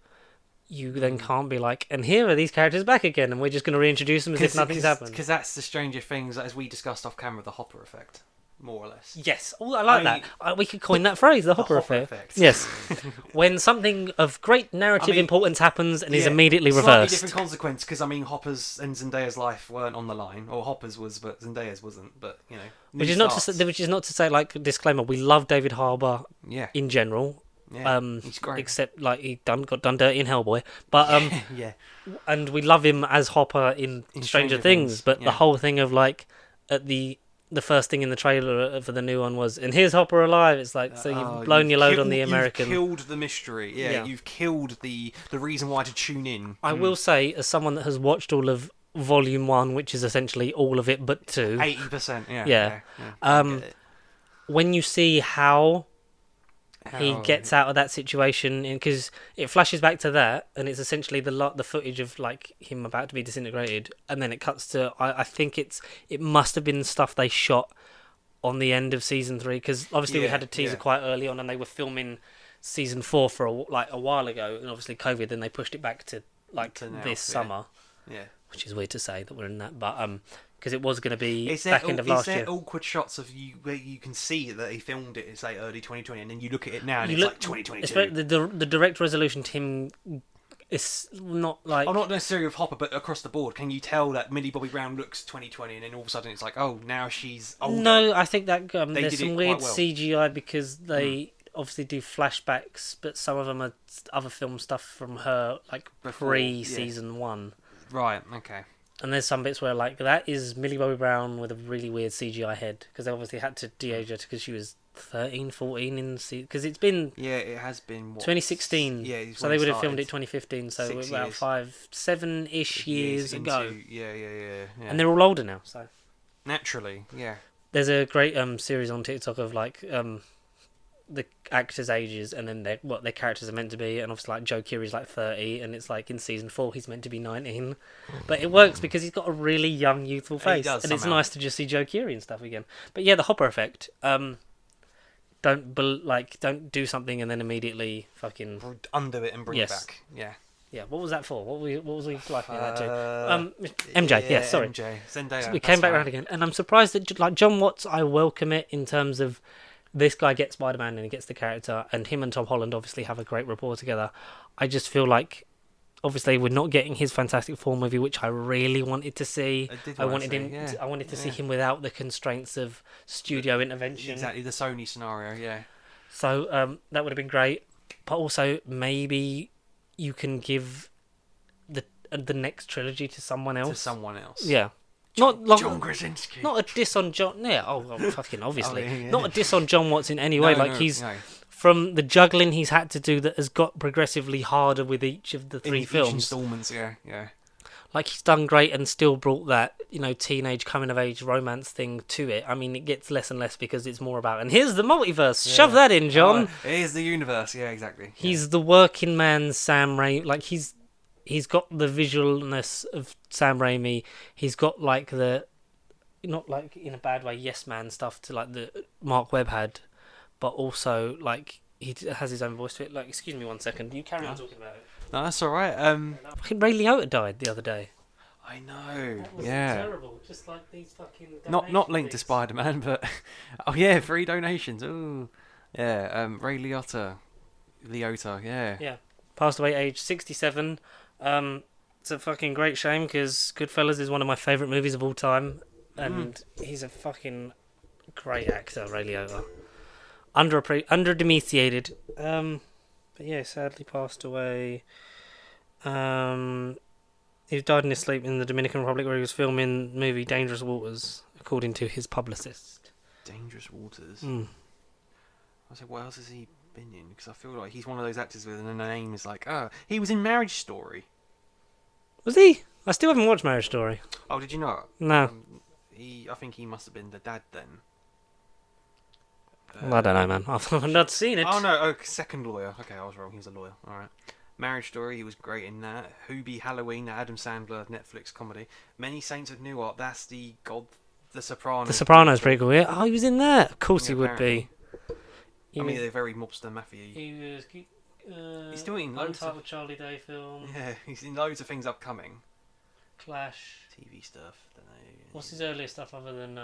you then can't be like, and here are these characters back again, and we're just going to reintroduce them as if nothing's happened. Because that's the Stranger Things, as we discussed off camera, the Hopper effect. More or less. Yes. I like that. We could coin that phrase, the Hopper effect. Yes. When something of great narrative importance happens and is immediately reversed. Slightly different consequence, because, Hopper's and Zendaya's life weren't on the line. Or Hopper's was, but Zendaya's wasn't. But, Which is not to say, disclaimer, we love David Harbour in general. Yeah, he's great. Except, he got done dirty in Hellboy. But, and we love him as Hopper in Stranger Things. But the whole thing of, at the first thing in the trailer for the new one was, and here's Hopper alive. It's like, so you've blown your load on the American. You've killed the mystery. Yeah, you've killed the reason why to tune in. I will say, as someone that has watched all of Volume 1, which is essentially all of it but 2. 80%, yeah. when you see how he gets out of that situation, because it flashes back to that, and it's essentially the footage of like him about to be disintegrated, and then it cuts to I think it must have been stuff they shot on the end of season 3, because obviously we had a teaser quite early on, and they were filming season 4 for a while ago, and obviously COVID, then they pushed it back to this summer. Yeah. Which is weird to say that we're in that, but because it was going to be back end of last year. Is there awkward shots of you where you can see that he filmed it, say early 2020, and then you look at it now and it's like 2022? The direct resolution to him is not like... Oh, not necessarily with Hopper, but across the board. Can you tell that Millie Bobby Brown looks 2020, and then all of a sudden it's like, oh, now she's older? No, I think that there's some weird CGI because they obviously do flashbacks, but some of them are other film stuff from her, like pre-season 1. Right, okay. And there's some bits where, like, that is Millie Bobby Brown with a really weird CGI head, because they obviously had to de-age her because she was 13, 14 in because it's been... Yeah, it has been... 2016. Yeah, so they would have filmed it 2015, so about 7-ish years ago. Yeah. And they're all older now, so... Naturally, yeah. There's a great series on TikTok of, like, the actors' ages and then what their characters are meant to be, and obviously like Joe Keery's like 30, and it's like in season 4 he's meant to be 19, but it works because he's got a really young, youthful face, and it's nice to just see Joe Keery and stuff again. But yeah, the Hopper effect. Don't do something and then immediately fucking undo it and bring it back. Yeah. What was that for? What was we liking that to? MJ. Yeah, sorry. MJ. Zendaya. So we came back around again, and I'm surprised that like John Watts, I welcome it in terms of. This guy gets Spider-Man and he gets the character, and him and Tom Holland obviously have a great rapport together. I just feel like, obviously, we're not getting his Fantastic Four movie, which I really wanted to see. I wanted to see him without the constraints of studio intervention. Exactly, the Sony scenario, yeah. So that would have been great. But also, maybe you can give the next trilogy to someone else. Yeah. John Krasinski. Not a diss on John. Yeah, fucking obviously. Not a diss on John Watts in any way. He's from the juggling he's had to do that has got progressively harder with each of the 3 films. Installments, yeah. Like he's done great and still brought that teenage coming of age romance thing to it. I mean, it gets less and less because it's more about and here's the multiverse. Shove that in, John. Here's the universe. Yeah, exactly. He's the working man's Sam Raimi. Like He's got the visualness of Sam Raimi. He's got like not like in a bad way, yes man stuff to like the Mark Webb had, but also like he has his own voice to it. Like, excuse me 1 second, you carry on talking about it. No, that's all right. Fucking Ray Liotta died the other day. I know. That was terrible. Just like these fucking not linked to Spider-Man, but 3 donations. Ooh, yeah. Ray Liotta, yeah. Yeah, passed away age 67. It's a fucking great shame because Goodfellas is one of my favourite movies of all time, and he's a fucking great actor, Ray Liotta. Underdepreciated. But yeah, sadly passed away. He died in his sleep in the Dominican Republic where he was filming the movie Dangerous Waters, according to his publicist. Dangerous Waters? I was like, what else has he been in? Because I feel like he's one of those actors with a name is like, he was in Marriage Story. Was he? I still haven't watched Marriage Story. Oh, did you not? No. I think he must have been the dad then. I don't know, man. I've not seen it. Oh no, second lawyer. Okay, I was wrong. He was a lawyer. All right. Marriage Story. He was great in that. Hubie Halloween, the Adam Sandler Netflix comedy. Many Saints of Newark. That's the Sopranos. The Sopranos pretty cool. Yeah. Oh, he was in that. Of course he would be. I mean, they're very mobster mafia. He was. He's still in loads Untitled Charlie Day film. Yeah, he's in loads of things upcoming. Clash. TV stuff. Don't know. What's his earlier stuff other than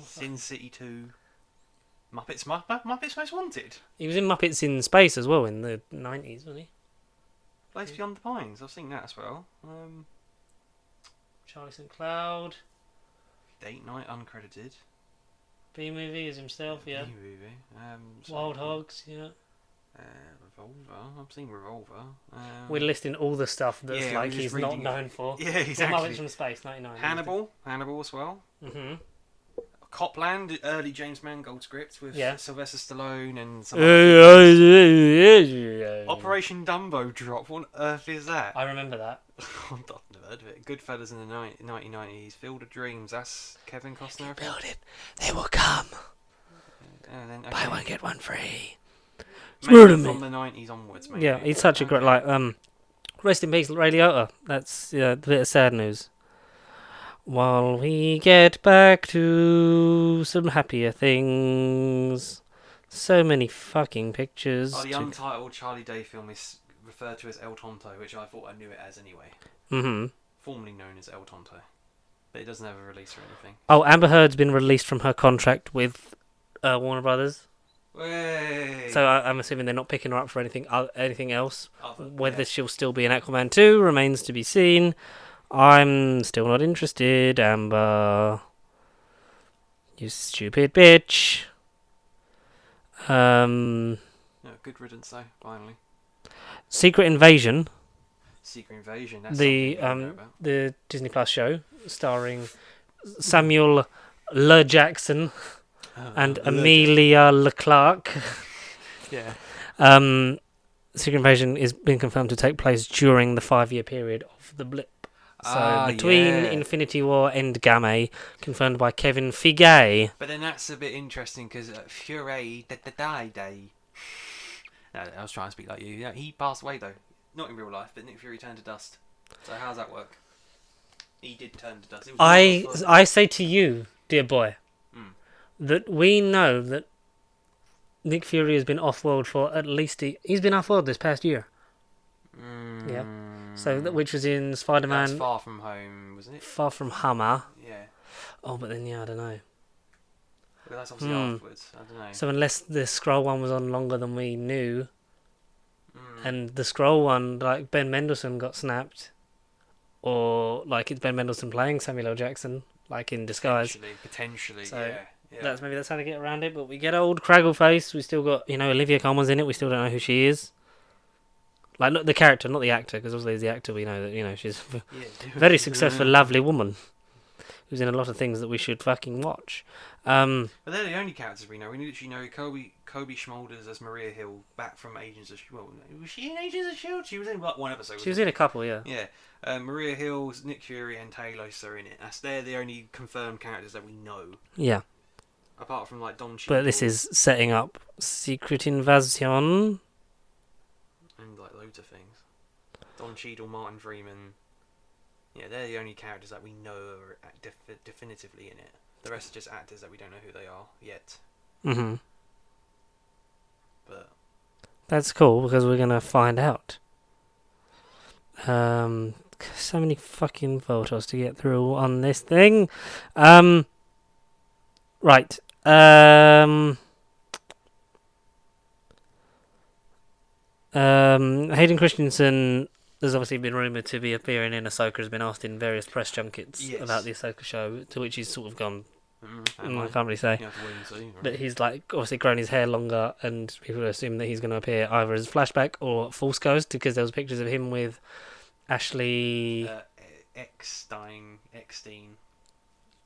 Sin City 2. Muppets Most Wanted. He was in Muppets in Space as well in the 90s, wasn't he? Place Beyond the Pines. I've seen that as well. Charlie St. Cloud. Date Night uncredited. B-movie as himself, yeah. B-movie. Wild Hogs, yeah. Revolver. I've seen Revolver. We're listing all the stuff that's like he's not known for. Yeah, exactly. Muppets from Space, 99. Hannibal as well. Mm-hmm. Copland, early James Mangold script with Sylvester Stallone and some Operation Dumbo Drop. What on earth is that? I remember that. I've never heard of it. Goodfellas in the 1990s. Field of Dreams. That's Kevin Costner. Build it. They will come. And then, Buy one, get one free. Maybe from the 90s onwards, maybe. Yeah, he's such a great, rest in peace, Ray Liotta. That's a bit of sad news. While we get back to some happier things. So many fucking pictures. The Untitled Charlie Day film is referred to as El Tonto, which I thought I knew it as anyway. Mm-hmm. Formerly known as El Tonto. But it doesn't have a release or anything. Oh, Amber Heard's been released from her contract with Warner Brothers. Way. So I'm assuming they're not picking her up for anything else. Whether she'll still be in Aquaman 2 remains to be seen. I'm still not interested, Amber. You stupid bitch. No, good riddance though, finally. Secret Invasion. That's the Disney Plus show starring Samuel L. Jackson and Amelia Leclerc. Yeah. Secret Invasion is being confirmed to take place during the 5-year period of the blip. So between Infinity War and Endgame, confirmed by Kevin Feige. But then that's a bit interesting because Fury Day. No, I was trying to speak like you. Yeah, he passed away though, not in real life, but Nick Fury turned to dust. So how does that work? He did turn to dust. I say to you, dear boy, that we know that Nick Fury has been off-world for at least he's been off-world this past year. Yeah. So which was in Spider-Man. That's Far From Home, wasn't it? Far From Hammer. Yeah. Oh, but then I don't know. Well, that's obviously afterwards. I don't know. So unless the Skrull one was on longer than we knew, and the Skrull one, like Ben Mendelsohn got snapped, or like it's Ben Mendelsohn playing Samuel L. Jackson, like in disguise. Potentially. So yeah. That's how they get around it. But we get old Craggleface. We still got Olivia Colman's in it. We still don't know who she is. Like not the character, not the actor, because obviously as the actor we know that she's a very successful, lovely woman who's in a lot of things that we should fucking watch. But they're the only characters we know. We literally know Kobe Schmolders as Maria Hill back from Agents of S.H.I.E.L.D. Was she in Agents of S.H.I.E.L.D.? She was in like one episode. She was in a couple, yeah. Yeah. Maria Hill, Nick Fury, and Talos are in it. They're the only confirmed characters that we know. Yeah. Apart from like Don Cheadle. But this is setting up Secret Invasion. And like loads of things. Don Cheadle, Martin Freeman. Yeah, they're the only characters that we know are definitively in it. The rest are just actors that we don't know who they are yet. Mm-hmm. But that's cool because we're gonna find out. So many fucking photos to get through on this thing. Right. Hayden Christensen has obviously been rumoured to be appearing in Ahsoka, has been asked in various press junkets about the Ahsoka show, to which he's sort of gone, I can't really say. But he's like obviously grown his hair longer, and people assume that he's going to appear either as flashback or Force Ghost, because there was pictures of him with Ashley... Eckstein.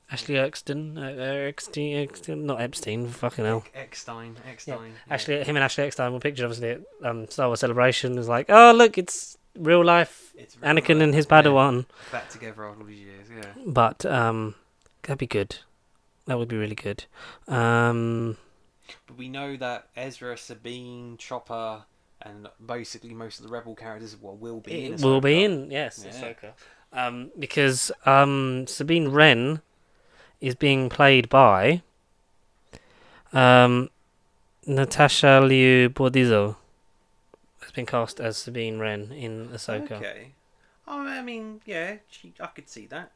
Ashley Eckstein, not Epstein, fucking hell. Eckstein. Yeah. Him and Ashley Eckstein were pictured obviously at Star Wars Celebration. It was like, oh look, it's real life. Anakin and his Padawan. Back together after all these years, yeah. But that'd be good. That would be really good. But we know that Ezra, Sabine, Chopper, and basically most of the Rebel characters will be in Ahsoka. Will be in, yes, Ahsoka. Because Sabine Wren is being played by Natasha Liu Bordizzo. Has been cast as Sabine Wren in Ahsoka. Okay. Oh, I mean, yeah, I could see that.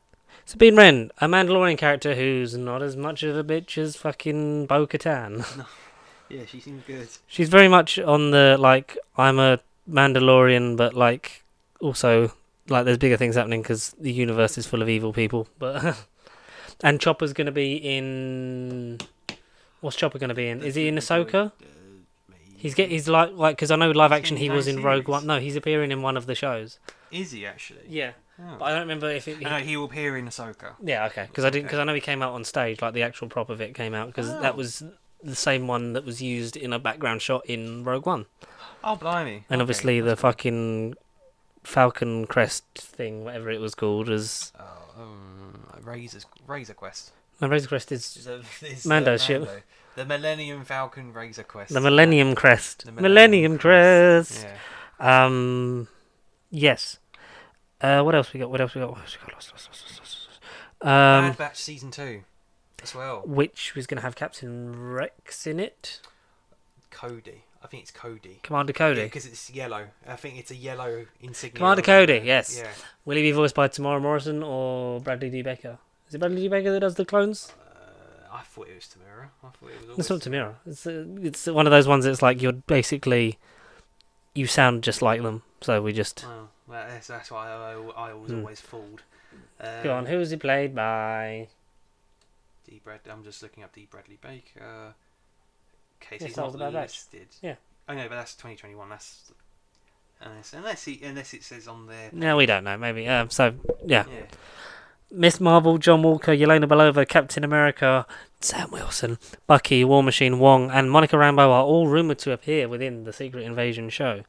Sabine Wren, a Mandalorian character who's not as much of a bitch as fucking Bo-Katan. No. Yeah, she seems good. She's very much on the, like, I'm a Mandalorian, but, like, also, like, there's bigger things happening because the universe is full of evil people. But and Chopper's going to be in... What's Chopper going to be in? Is he in Ahsoka? He's like because I know live action he was in Rogue One. No, he's appearing in one of the shows. Is he actually? Yeah. Oh. But I don't remember if it... No, he will appear in Ahsoka. Yeah, okay. Because I know he came out on stage, like the actual prop of it came out, because that was the same one that was used in a background shot in Rogue One. Oh, blimey. And obviously the fucking Falcon Crest thing, whatever it was called, as Razor Quest. no, Razor Crest is It's Mando's ship. The Millennium Falcon Razor Quest. The Millennium Crest. The Millennium Crest. Yeah. Yes. What else we got? Bad Batch Season 2 as well. Which was going to have Captain Rex in it. Cody. I think it's Cody. Commander Cody. Yeah, because it's yellow. I think it's a yellow insignia. Commander Cody, yes. Yeah. Will he be voiced by Tamara Morrison or Bradley D. Baker? Is it Bradley D. Baker that does the clones? I thought it was Tamara. It's not Tamara. It's one of those ones that's like you're basically... You sound just like them, so we just... Oh, that's why I was always fooled. Go on, who was he played by? I'm just looking up D. Bradley Baker. Yes, He's that was not the Bad Batch. listed. Yeah. Oh no, but that's 2021. That's unless it says on there. No, we don't know. Maybe. So yeah. Yeah. Miss Marvel, John Walker, Yelena Belova, Captain America, Sam Wilson, Bucky, War Machine, Wong, and Monica Rambeau are all rumoured to appear within the Secret Invasion show,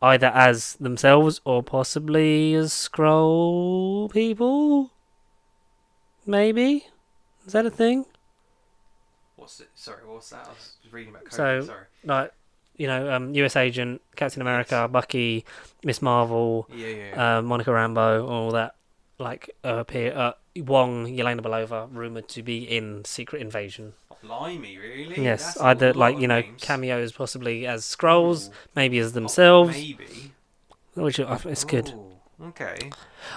either as themselves or possibly as Skrull people. Maybe. Is that a thing? What's that? I was reading about Cody. So, Sorry. like, US Agent, Captain America, Bucky, Miss Marvel, Monica Rambeau, all that, like, appear. Wong, Yelena Belova, rumoured to be in Secret Invasion. Oh, blimey, really? Yes, That's either, like, names. cameos possibly as Skrulls, maybe as themselves. Maybe. Which it's good. Okay.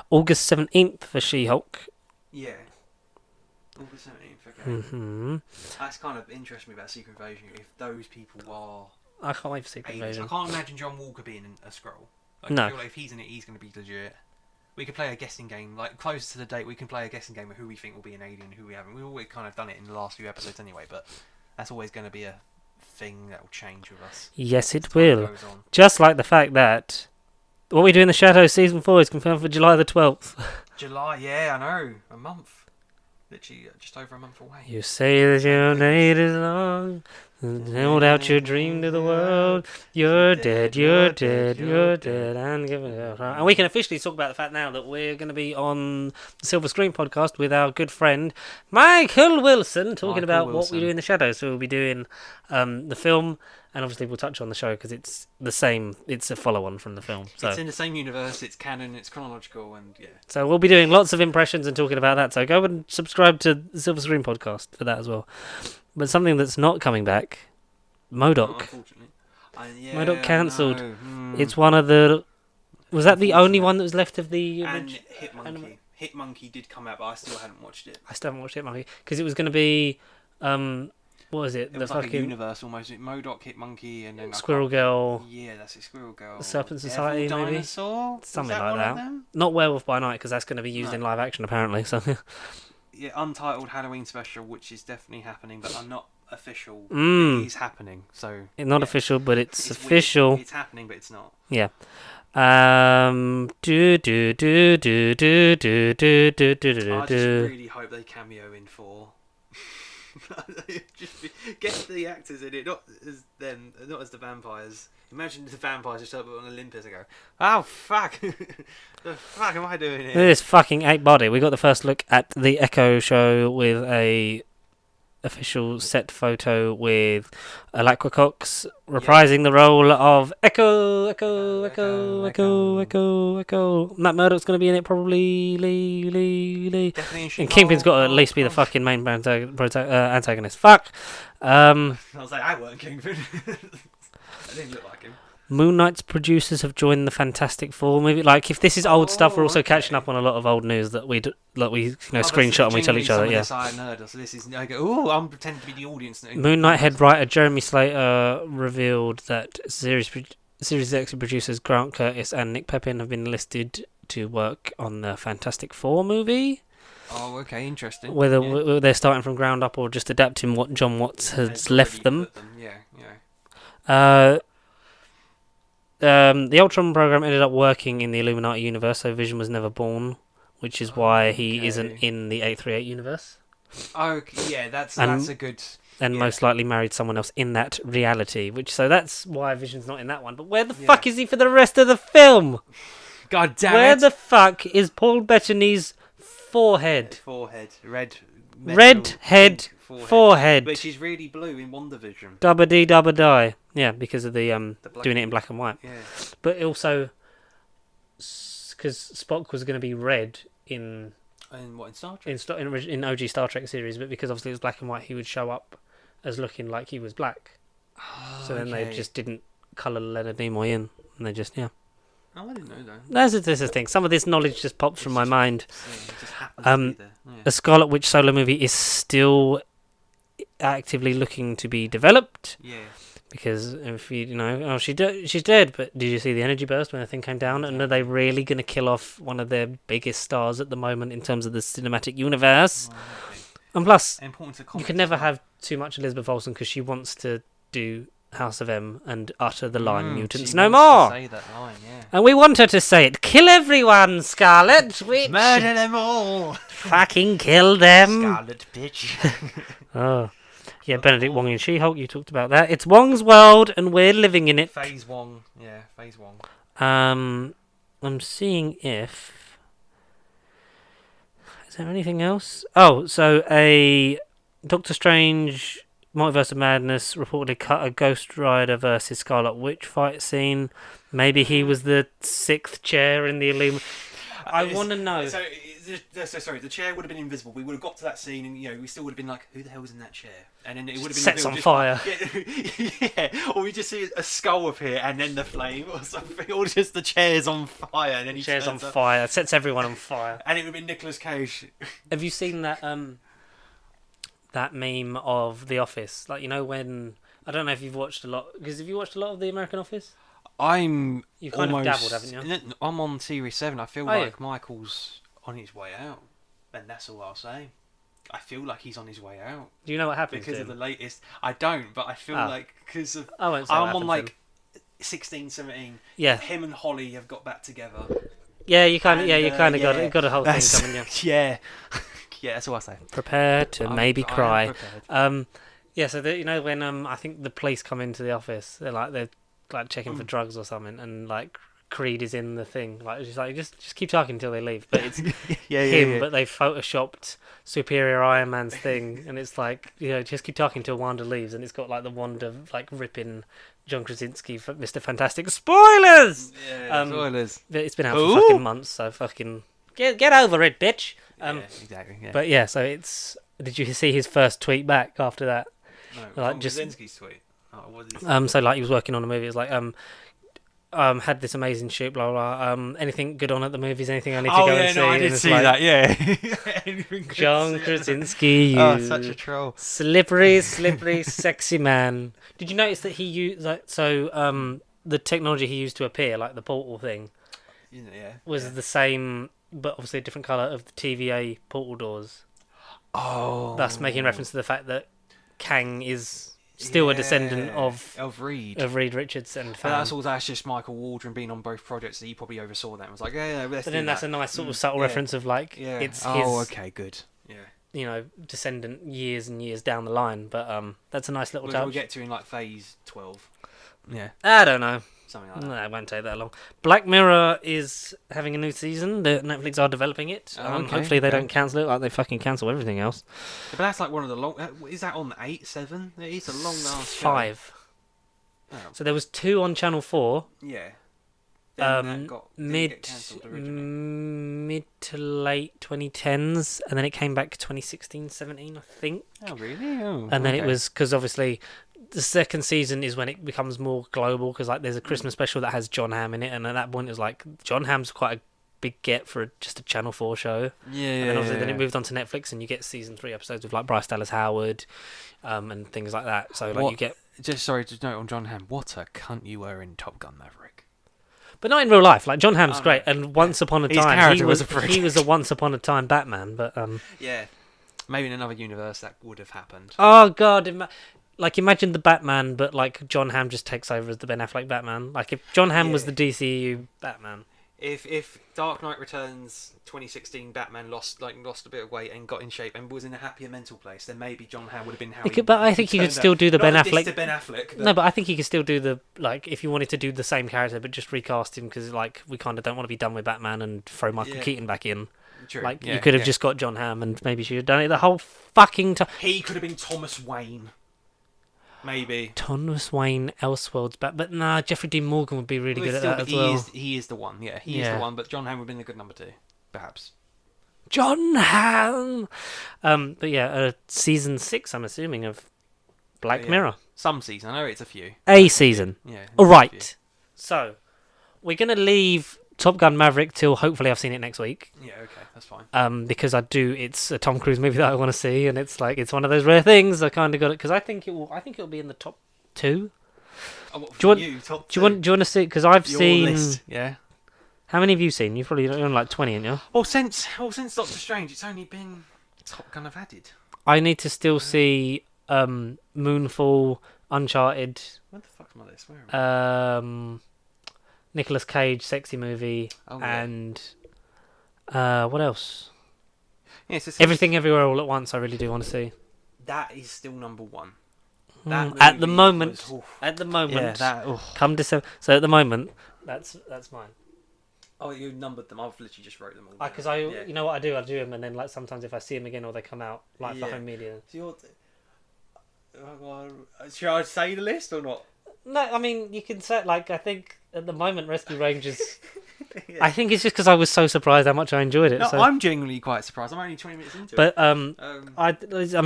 August 17th for She-Hulk. Yeah. August 17th, okay. Mm-hmm. That's kind of interests me about Secret Invasion. If those people are I can't wait for Secret aliens. Invasion. I can't imagine John Walker being a Skrull. No. I feel like if he's in it, he's going to be legit. We could play a guessing game, like close to the date. We can play a guessing game of who we think will be an alien, and who we haven't. We've always kind of done it in the last few episodes anyway, but that's always going to be a thing that will change with us. Yes, it as time will. goes on. Just like the fact that What We Do in the Shadows Season 4 is confirmed for July the 12th. July, yeah, I know. A month. Literally just over a month away. You say that your night is long, hold out your dream to the world. You're dead, you're dead, you're dead, and give it up. And we can officially talk about the fact now that we're going to be on the Silver Screen podcast with our good friend Michael Wilson, talking about What We Do in the Shadows. So we'll be doing the film, and obviously we'll touch on the show because it's the same. It's a follow-on from the film. So it's in the same universe. It's canon. It's chronological, and yeah. So we'll be doing lots of impressions and talking about that. So go and subscribe to the Silver Screen podcast for that as well. But something that's not coming back, MODOK. Unfortunately. MODOK cancelled. It's one of the... Was that the only one that was left of the... And Hitmonkey. Hitmonkey did come out, but I still hadn't watched it. I still haven't watched Hitmonkey. Because it was going to be... what was it? It was like a universe almost. MODOK, Hitmonkey, and then... Squirrel Girl. Yeah, that's it. Squirrel Girl. Serpent Society, Devil maybe? Dinosaur? Something like that. Not Werewolf by Night, because that's going to be used in live action, apparently. So yeah, Untitled Halloween special, which is definitely happening, but I'm not official. Mm. It is happening, so... It's not official, but it's official. Weird. It's happening, but it's not. Yeah. I just really hope they cameo in 4. Just get the actors in it, not as them, not as the vampires. Imagine the vampires just up on Olympus and go, "Oh fuck, the fuck am I doing here?" This fucking ape body. We got the first look at the Echo show with a official set photo with Alaqua Cox reprising the role of Echo. Matt Murdock's going to be in it probably. Lee. And Kingpin's got to at least be the fucking main antagonist. Fuck. I was like, I weren't Kingpin. I didn't look like him. Moon Knight's producers have joined the Fantastic Four movie. Like, if this is old stuff, we're also catching up on a lot of old news that we screenshot and we tell each other. Yeah. So this is. I go, oh, I'm pretending to be the audience. Moon Knight head writer Jeremy Slater revealed that series executive producers Grant Curtis and Nick Pepin have been listed to work on the Fantastic Four movie. Oh, okay, interesting. Whether they're starting from ground up or just adapting what John Watts has left them. Yeah. The Ultron program ended up working in the Illuminati universe, so Vision was never born, which is why he isn't in the 838 universe. Okay, yeah, that's a good... And most likely married someone else in that reality, so that's why Vision's not in that one. But where the fuck is he for the rest of the film? God damn Where it! the fuck is Paul Bettany's forehead? Forehead, red. Red head, forehead. Which is really blue in WandaVision. Dubba dee dubba die. Yeah, because of the doing it in black and white. Yeah. But also, because Spock was going to be red in Star Trek? in OG Star Trek series, but because obviously it was black and white, he would show up as looking like he was black. So then they just didn't colour Leonard Nimoy in, and they just Oh, I didn't know that. This is the thing. Some of this knowledge just pops from my mind. It just happens to be there. Yeah. A Scarlet Witch solo movie is still actively looking to be developed. Yeah. Because if she's dead. But did you see the energy burst when the thing came down? And are they really going to kill off one of their biggest stars at the moment in terms of the cinematic universe? Oh, okay. And plus, you can never have too much Elizabeth Olsen because she wants to do House of M and utter the line "Mutants no more." Say that line, yeah. And we want her to say it. Kill everyone, Scarlet. Witch. Murder them all. Fucking kill them. Scarlet bitch. Oh. Yeah, Benedict Wong in She-Hulk, you talked about that. It's Wong's world and we're living in it. Phase Wong. Yeah, Phase Wong. I'm seeing if... Is there anything else? Oh, so a Doctor Strange Multiverse of Madness reportedly cut a Ghost Rider versus Scarlet Witch fight scene. Maybe he was the sixth chair in the Illuminati. I want to know. So sorry, the chair would have been invisible. We would have got to that scene, and we still would have been like, "Who the hell was in that chair?" And then it would have been sets on just fire. Yeah, or we just see a skull appear and then the flame or something, or just the chair's on fire and then he chair's on turns up. fire, sets everyone on fire. And it would have been Nicolas Cage. Have you seen that that meme of The Office? Like when I don't know if you've watched a lot, because have you watched a lot of The American Office? You've kind of dabbled, haven't you? I'm on series 7. I feel like Michael's on his way out, and that's all I'll say. I feel like he's on his way out. Do you know what happens because to of him? the latest? I don't, but I feel like because of I won't say I'm what on happens to him. 16, 17. Yeah. Him and Holly have got back together. Yeah, you kind of got a whole thing coming. Yeah. Yeah, that's all I say. Prepare to maybe cry. Yeah, so when I think the police come into the office, they're checking for drugs or something, and Creed is in the thing. Just keep talking until they leave. But it's him. But they photoshopped Superior Iron Man's thing, and it's just keep talking until Wanda leaves, and it's got the Wanda ripping John Krasinski for Mr. Fantastic. Spoilers. Yeah, spoilers. It's been out for fucking months, so fucking get over it, bitch. Exactly. Yeah. But yeah, so it's. Did you see his first tweet back after that? No, Krasinski's tweet. Oh, what did he say? So he was working on a movie. It was had this amazing shoot, blah blah. Anything good on at the movies? Anything I need to go and see? I did see that. Yeah. John Krasinski, such a troll. Slippery, sexy man. Did you notice that he used the technology he used to appear, the portal thing, was the same, but obviously a different colour of the TVA portal doors. Oh, thus making reference to the fact that Kang is still a descendant of Reed Richards and that's just Michael Waldron being on both projects. So he probably oversaw that and was like, but then that's a nice sort of subtle reference of it's his. Oh, okay, good. Yeah. Descendant years and years down the line, but that's a nice little touch. We'll get to in phase 12. Yeah. I don't know. Something like that. No, it won't take that long. Black Mirror is having a new season. Netflix are developing it. Hopefully they don't cancel it like they fucking cancel everything else. But that's one of the long... Is that on 8, 7? It's a long last 5. Oh. So there was 2 on Channel 4. Yeah. Mid to late 2010s, and then it came back 2016, 17, I think. Oh, really? Oh, and then it was... Because obviously... The second season is when it becomes more global, because there's a Christmas special that has John Hamm in it, and at that point it was John Hamm's quite a big get for just a Channel 4 show. Yeah, and then obviously then it moved on to Netflix, and you get season 3 episodes with Bryce Dallas Howard, and things like that. So you get just note on John Hamm. What a cunt you were in Top Gun Maverick. But not in real life. John Hamm's great, and once upon a time he was a once upon a time Batman. But yeah, maybe in another universe that would have happened. Oh God. Imagine the Batman, but John Hamm just takes over as the Ben Affleck Batman. If John Hamm was the DCU Batman. if Dark Knight Returns 2016 Batman lost a bit of weight and got in shape and was in a happier mental place, then maybe John Hamm would have been how he But I think he could still do the Ben Affleck. To Ben Affleck. No, but I think he could still do the if you wanted to do the same character but just recast him because we kind of don't want to be done with Batman and throw Michael Keaton back in. True. You could have just got John Hamm and maybe she had done it the whole fucking time. He could have been Thomas Wayne. Maybe. Thomas Wayne, Elseworlds back, but nah, Jeffrey Dean Morgan would be really good at that as well. He is the one, he is the one, but John Hamm would have been a good number 2, perhaps. John Hamm! But yeah, season 6, I'm assuming, of Black Mirror. Some season, I know it's a few. A season. Yeah. Alright, so, we're going to leave Top Gun Maverick till hopefully I've seen it next week. Yeah, okay, that's fine. Because it's a Tom Cruise movie that I want to see, and it's one of those rare things. I kind of got it because I think it'll be in the top 2. Oh, do you want to see? Because I've seen. List. Yeah. How many have you seen? You've probably done like 20, haven't you? Well, since Doctor Strange, it's only been Top Gun I've added. I need to still see Moonfall, Uncharted. Where the fuck's my list? Where am I? Nicolas Cage, sexy movie, and what else? Yeah, so Everything Everywhere All at Once. I really do want to see. That is still number 1. At the moment, come December. So at the moment, that's mine. Oh, you numbered them. I've literally just wrote them all. Because you know what I do? I do them, and then like sometimes if I see them again or they come out, like for home media. So should I say the list or not? No, I mean you can say I think at the moment Rescue Rangers. I think it's just because I was so surprised how much I enjoyed it. No, so. I'm genuinely quite surprised. I'm only 20 minutes into it. But I mean,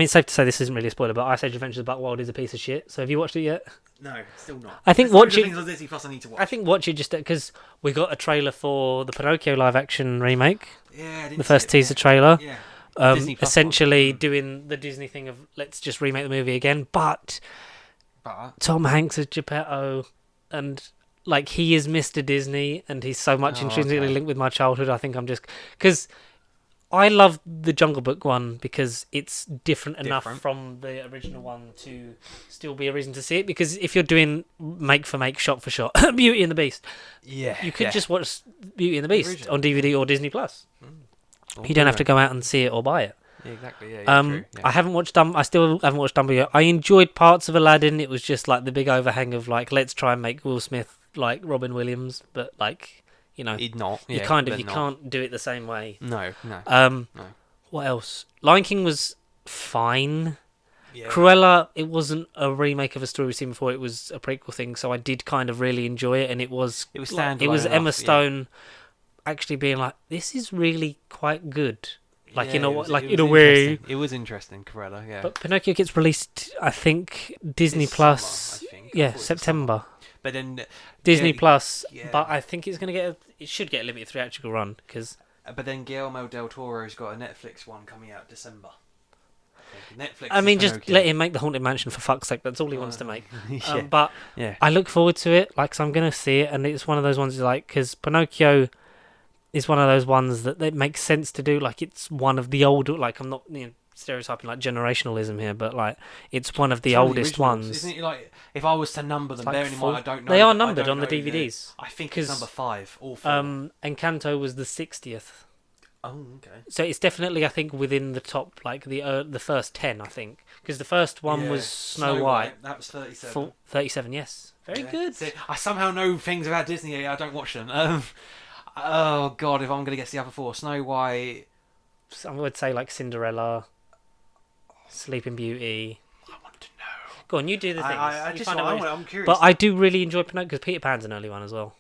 it's safe to say this isn't really a spoiler. But Ice Age Adventures of Buckwild is a piece of shit. So have you watched it yet? No, still not. I think watch it. Things on Disney Plus I need to watch. I think watch it just because we got a trailer for the Pinocchio live action remake. Yeah, I didn't the first teaser trailer. Yeah. Essentially doing the Disney thing of let's just remake the movie again, but Tom Hanks as Geppetto, and he is Mr. Disney, and he's so much intrinsically linked with my childhood. I think I'm just because I love the Jungle Book one because it's different enough from the original one to still be a reason to see it. Because if you're doing make for make, shot for shot, Beauty and the Beast, you could just watch Beauty and the Beast on DVD or Disney Plus. You don't have to go out and see it or buy it. Yeah, exactly. Yeah, true. Yeah. I haven't watched I still haven't watched Dumbo yet. I enjoyed parts of Aladdin. It was just like the big overhang of let's try and make Will Smith like Robin Williams, but he'd not. You can't do it the same way. No. What else? Lion King was fine. Yeah. Cruella, it wasn't a remake of a story we've seen before. It was a prequel thing, so I did kind of really enjoy it, and it was standalone. It was Emma Stone actually being like, "This is really quite good." In a way. It was interesting, Cruella. Yeah. But Pinocchio gets released, I think, Disney Plus. Summer, I think. September. But then Disney Plus. Yeah. But I think it's it should get a limited theatrical run because. But then Guillermo del Toro's got a Netflix one coming out December. Netflix. I mean, just let him make the Haunted Mansion for fuck's sake. That's all he wants to make. I look forward to it. So I'm gonna see it, and it's one of those ones because Pinocchio is one of those ones that makes sense to do. It's one of the older. I'm not stereotyping generationalism here, but it's one of the oldest ones. Isn't it if I was to number them, bearing in mind I don't know. They are numbered on the DVDs. I think it's number 5 or 4. Encanto was the 60th. Oh, okay. So it's definitely, I think, within the top, the first 10, I think. Because the first one was Snow White. That was 37. 37, yes. Very good. See, I somehow know things about Disney. I don't watch them. Oh, God, if I'm going to guess the other 4. Snow White. I would say, Cinderella, Sleeping Beauty. I want to know. Go on, you do the things. I'm curious. But I do really enjoy Pinocchio, because Peter Pan's an early one as well.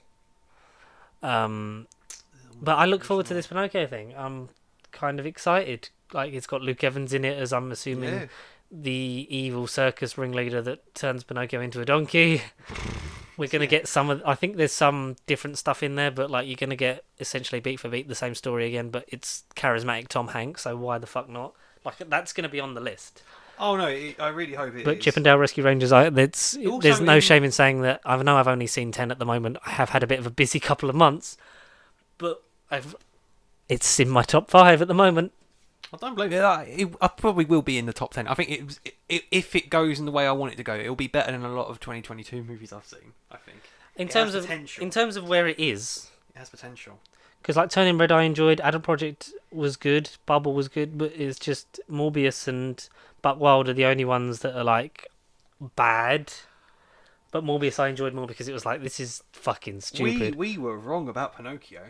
But I look forward to this Pinocchio thing. I'm kind of excited. It's got Luke Evans in it, as I'm assuming the evil circus ringleader that turns Pinocchio into a donkey. We're going to get I think there's some different stuff in there, but you're going to get essentially beat for beat the same story again, but it's charismatic Tom Hanks, so why the fuck not? That's going to be on the list. Oh no, I really hope it is. But Chippendale Rescue Rangers, there's no shame in saying that. I know I've only seen 10 at the moment. I have had a bit of a busy couple of months, but it's in my top 5 at the moment. I don't blame you. I probably will be in the top 10. I think if it goes in the way I want it to go, it'll be better than a lot of 2022 movies I've seen. I think in terms of where it is, It has potential. Because like Turning Red, I enjoyed. Adam Project was good. Bubble was good, but it's just Morbius and Buck Wild are the only ones that are like bad. But Morbius I enjoyed more because it was like, this is fucking stupid. We were wrong about Pinocchio.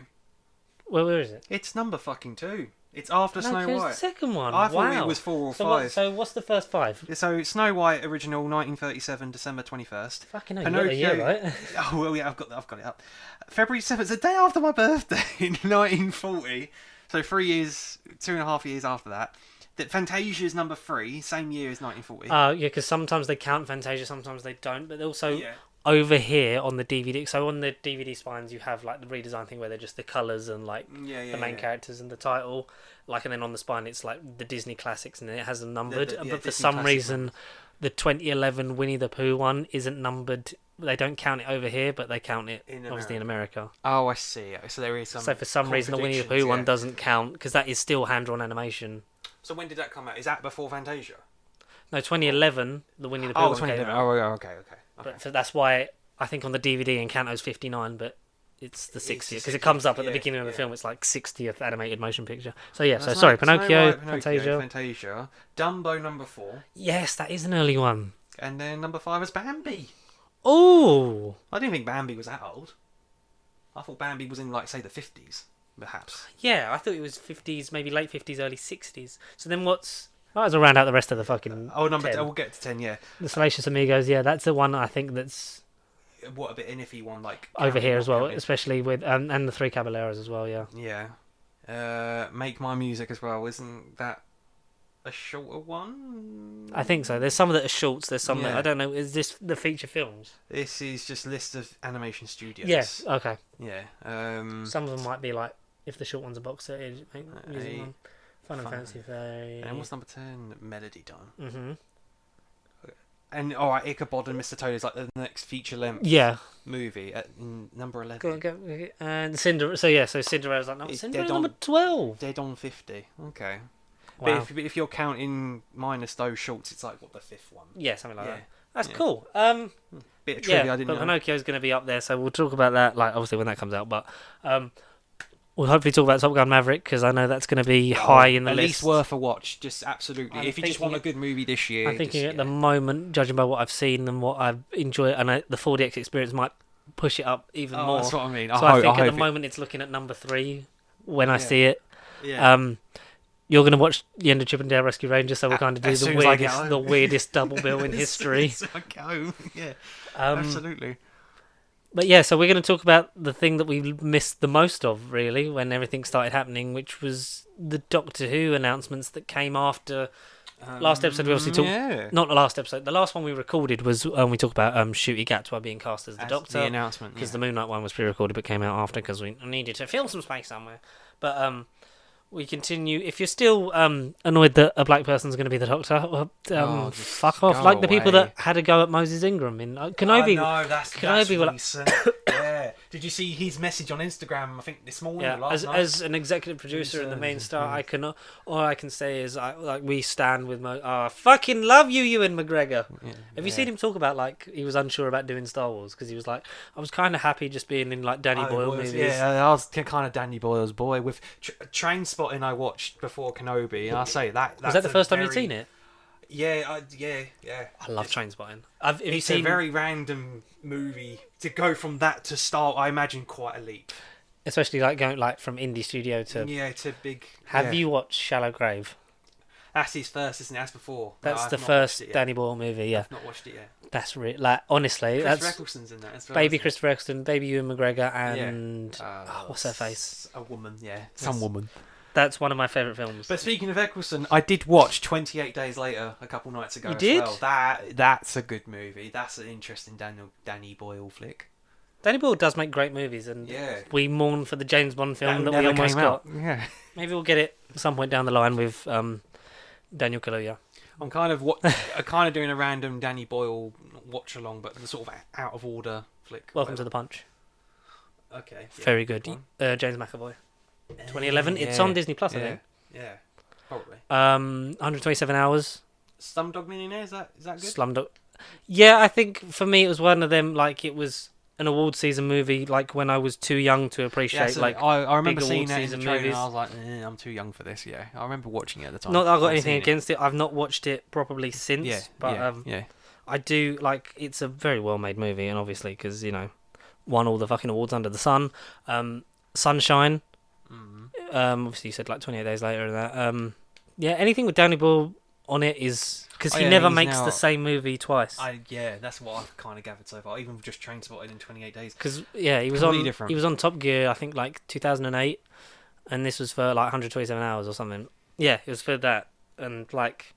Well, where is it? It's number fucking 2. It's after Snow Pinocchio's White. the second one. I thought Wow. it was 4 or So 5. so what's the first 5? So Snow White original 1937 December 21st. Fucking hell, you got the year, right? Oh well, yeah, I've got it up. February 7th, the day after my birthday in 1940. So 3 years, 2.5 years after that. That Fantasia's number 3, same year as 1940. Yeah, because sometimes they count Fantasia, sometimes they don't. But also Yeah. over here on the DVD, so on the DVD spines you have like the redesign thing where they're just the colours and like the main characters and the title. Like, and then on the spine it's like the Disney classics and it has them numbered. But for some reason, the 2011 Winnie the Pooh one isn't numbered. They don't count it over here, but they count it obviously in America. Oh, I see. So there is some. So for some reason, the Winnie the Pooh one doesn't count because that is still hand-drawn animation. So when did that come out? Is that before Fantasia? No, 2011, the Winnie the Pooh one came out. Oh, okay. But that's why I think on the DVD Encanto's 59, but it's the 60th because it comes up at the beginning of the film. It's like 60th animated motion picture. So yeah, sorry, Pinocchio, Fantasia, Dumbo number 4. Yes, that is an early one. And then number 5 is Bambi. Oh, I didn't think Bambi was that old. I thought Bambi was in like say the 50s, perhaps. yeah, I thought it was 50s, maybe late 50s, early 60s. So then what's? Might as well round out the rest of the fucking. Number 10. We'll get to 10. Yeah. The Salacious Amigos. Yeah, that's the one I think that's. What a bit an iffy one, like over here as well, especially with and the Three Caballeros as well. Yeah. Yeah. Make My Music as well. Isn't that a shorter one? I think so. There's some that are shorts. There's some that I don't know. Is this the feature films? This is just a list of animation studios. Yes. Okay. Yeah. Some of them might be like if the short one's a box set. Music one. Fun and Fancy Fair. And what's number 10? Melody Time. Mm-hmm. And alright, Ichabod and Mr. Toad is like the next feature length movie at number 11. Go. And Cinderella. So Cinderella's like number 12. Dead on 50. Okay. Wow. But if you're counting minus those shorts, it's like what, the 5th one? Yeah, something like that. That's cool. Bit of trivia I didn't know. Pinocchio's going to be up there, so we'll talk about that. Like obviously when that comes out, but we'll hopefully talk about Top Gun Maverick because I know that's going to be high in the list. At least worth a watch, just absolutely. If you just want a good movie this year. I'm thinking at the moment, judging by what I've seen and what I've enjoyed, and the 4DX experience might push it up even more. That's what I mean. So I think at the moment it's looking at number 3 when I see it. Yeah. You're going to watch the end of Chip and Dale Rescue Rangers, so we're going to do the weirdest double bill in history. Yeah, absolutely. But yeah, so we're going to talk about the thing that we missed the most of, really, when everything started happening, which was the Doctor Who announcements that came after last episode. We obviously talked, not the last episode. The last one we recorded was when we talked about Ncuti Gatwa being cast as the Doctor. The announcement, because the Moon Knight one was pre-recorded but came out after because we needed to fill some space somewhere. But we continue. If you're still annoyed that a black person's going to be the Doctor, fuck off. Like the people that had a go at Moses Ingram in Kenobi. No, that's recent. Yeah. Did you see his message on Instagram? I think this morning or last night. As an executive producer and the main star, all I can say is we stand with I fucking love you, Ewan McGregor. Yeah, Have you seen him talk about like he was unsure about doing Star Wars because he was like, I was kind of happy just being in like Danny Boyle movies. Yeah, I was kind of Danny Boyle's boy with Trainspotting. I watched before Kenobi, and I say that was that the first time you'd seen it? Yeah. I love Trainspotting. It's a very random movie to go from that to start. I imagine quite a leap, especially like going like from indie studio to to big. Have you watched Shallow Grave? That's his first, isn't it? That's before. That's the first Danny Boyle movie. Yeah, I've not watched it yet. That's like honestly, Christopher Eccleston's in that as well. Baby Christopher Eccleston, baby Ewan McGregor, and what's her face? A woman, some woman. That's one of my favourite films. But speaking of Eccleston, I did watch 28 Days Later a couple nights ago. You did? Well. That's a good movie. That's an interesting Danny Boyle flick. Danny Boyle does make great movies, and we mourn for the James Bond film that we almost got. Yeah. Maybe we'll get it at some point down the line with Daniel Kaluuya. I'm kind of doing a random Danny Boyle watch along, but the sort of out of order flick. Welcome to the Punch. Okay. Very good. James McAvoy. 2011. It's on Disney Plus, I think. Yeah, probably. 127 hours. Slumdog Millionaire, is that good? Slumdog. Yeah, I think for me it was one of them. Like it was an award season movie like when I was too young to appreciate I remember big seeing award that in the season trailer movies. and I was like, I'm too young for this. Yeah, I remember watching it at the time. Not that I've got I've anything seen against it. I've not watched it properly since. Yeah, but yeah. I do like. It's a very well made movie, and obviously because won all the fucking awards under the sun. Sunshine. Obviously you said like 28 Days Later and that. Yeah, anything with Danny Boyle on it is because he never makes the same movie twice. That's what I've kind of gathered so far. Even just Trainspotted in 28 Days. Because he was on Top Gear, I think like 2008, and this was for like 127 hours or something. Yeah, it was for that, and like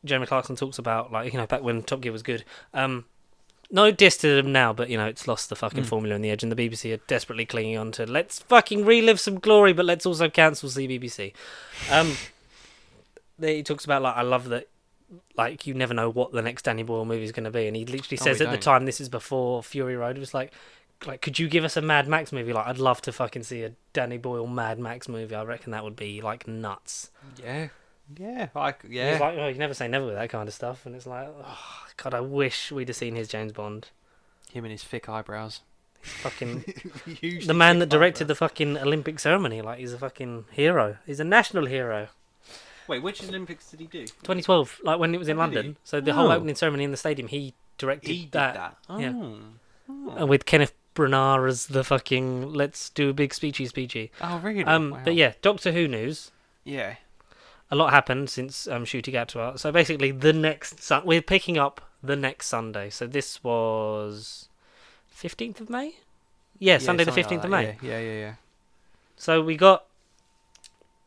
Jeremy Clarkson talks about like back when Top Gear was good. No diss to them now, but it's lost the fucking formula on the edge, and the BBC are desperately clinging on to let's fucking relive some glory, but let's also cancel CBBC. He talks about like I love that, like you never know what the next Danny Boyle movie is going to be, and he literally says at the time, this is before Fury Road, it was like could you give us a Mad Max movie? Like I'd love to fucking see a Danny Boyle Mad Max movie. I reckon that would be like nuts. Yeah. He's like, you never say never with that kind of stuff, and it's like, oh god, I wish we'd have seen his James Bond. Him and his thick eyebrows. Fucking the man that directed the fucking Olympic ceremony. Like he's a fucking hero. He's a national hero. Wait, which Olympics did he do? 2012, like when it was in London. So the whole opening ceremony in the stadium, he directed He did that. Oh. Yeah. And with Kenneth Branagh as the fucking let's do a big speechy. Oh really? Wow. But yeah, Doctor Who news. Yeah. A lot happened since Shooty Gatwa. So basically, we're picking up the next Sunday. So this was 15th of May? Yeah, Sunday the 15th of May. Yeah. So we got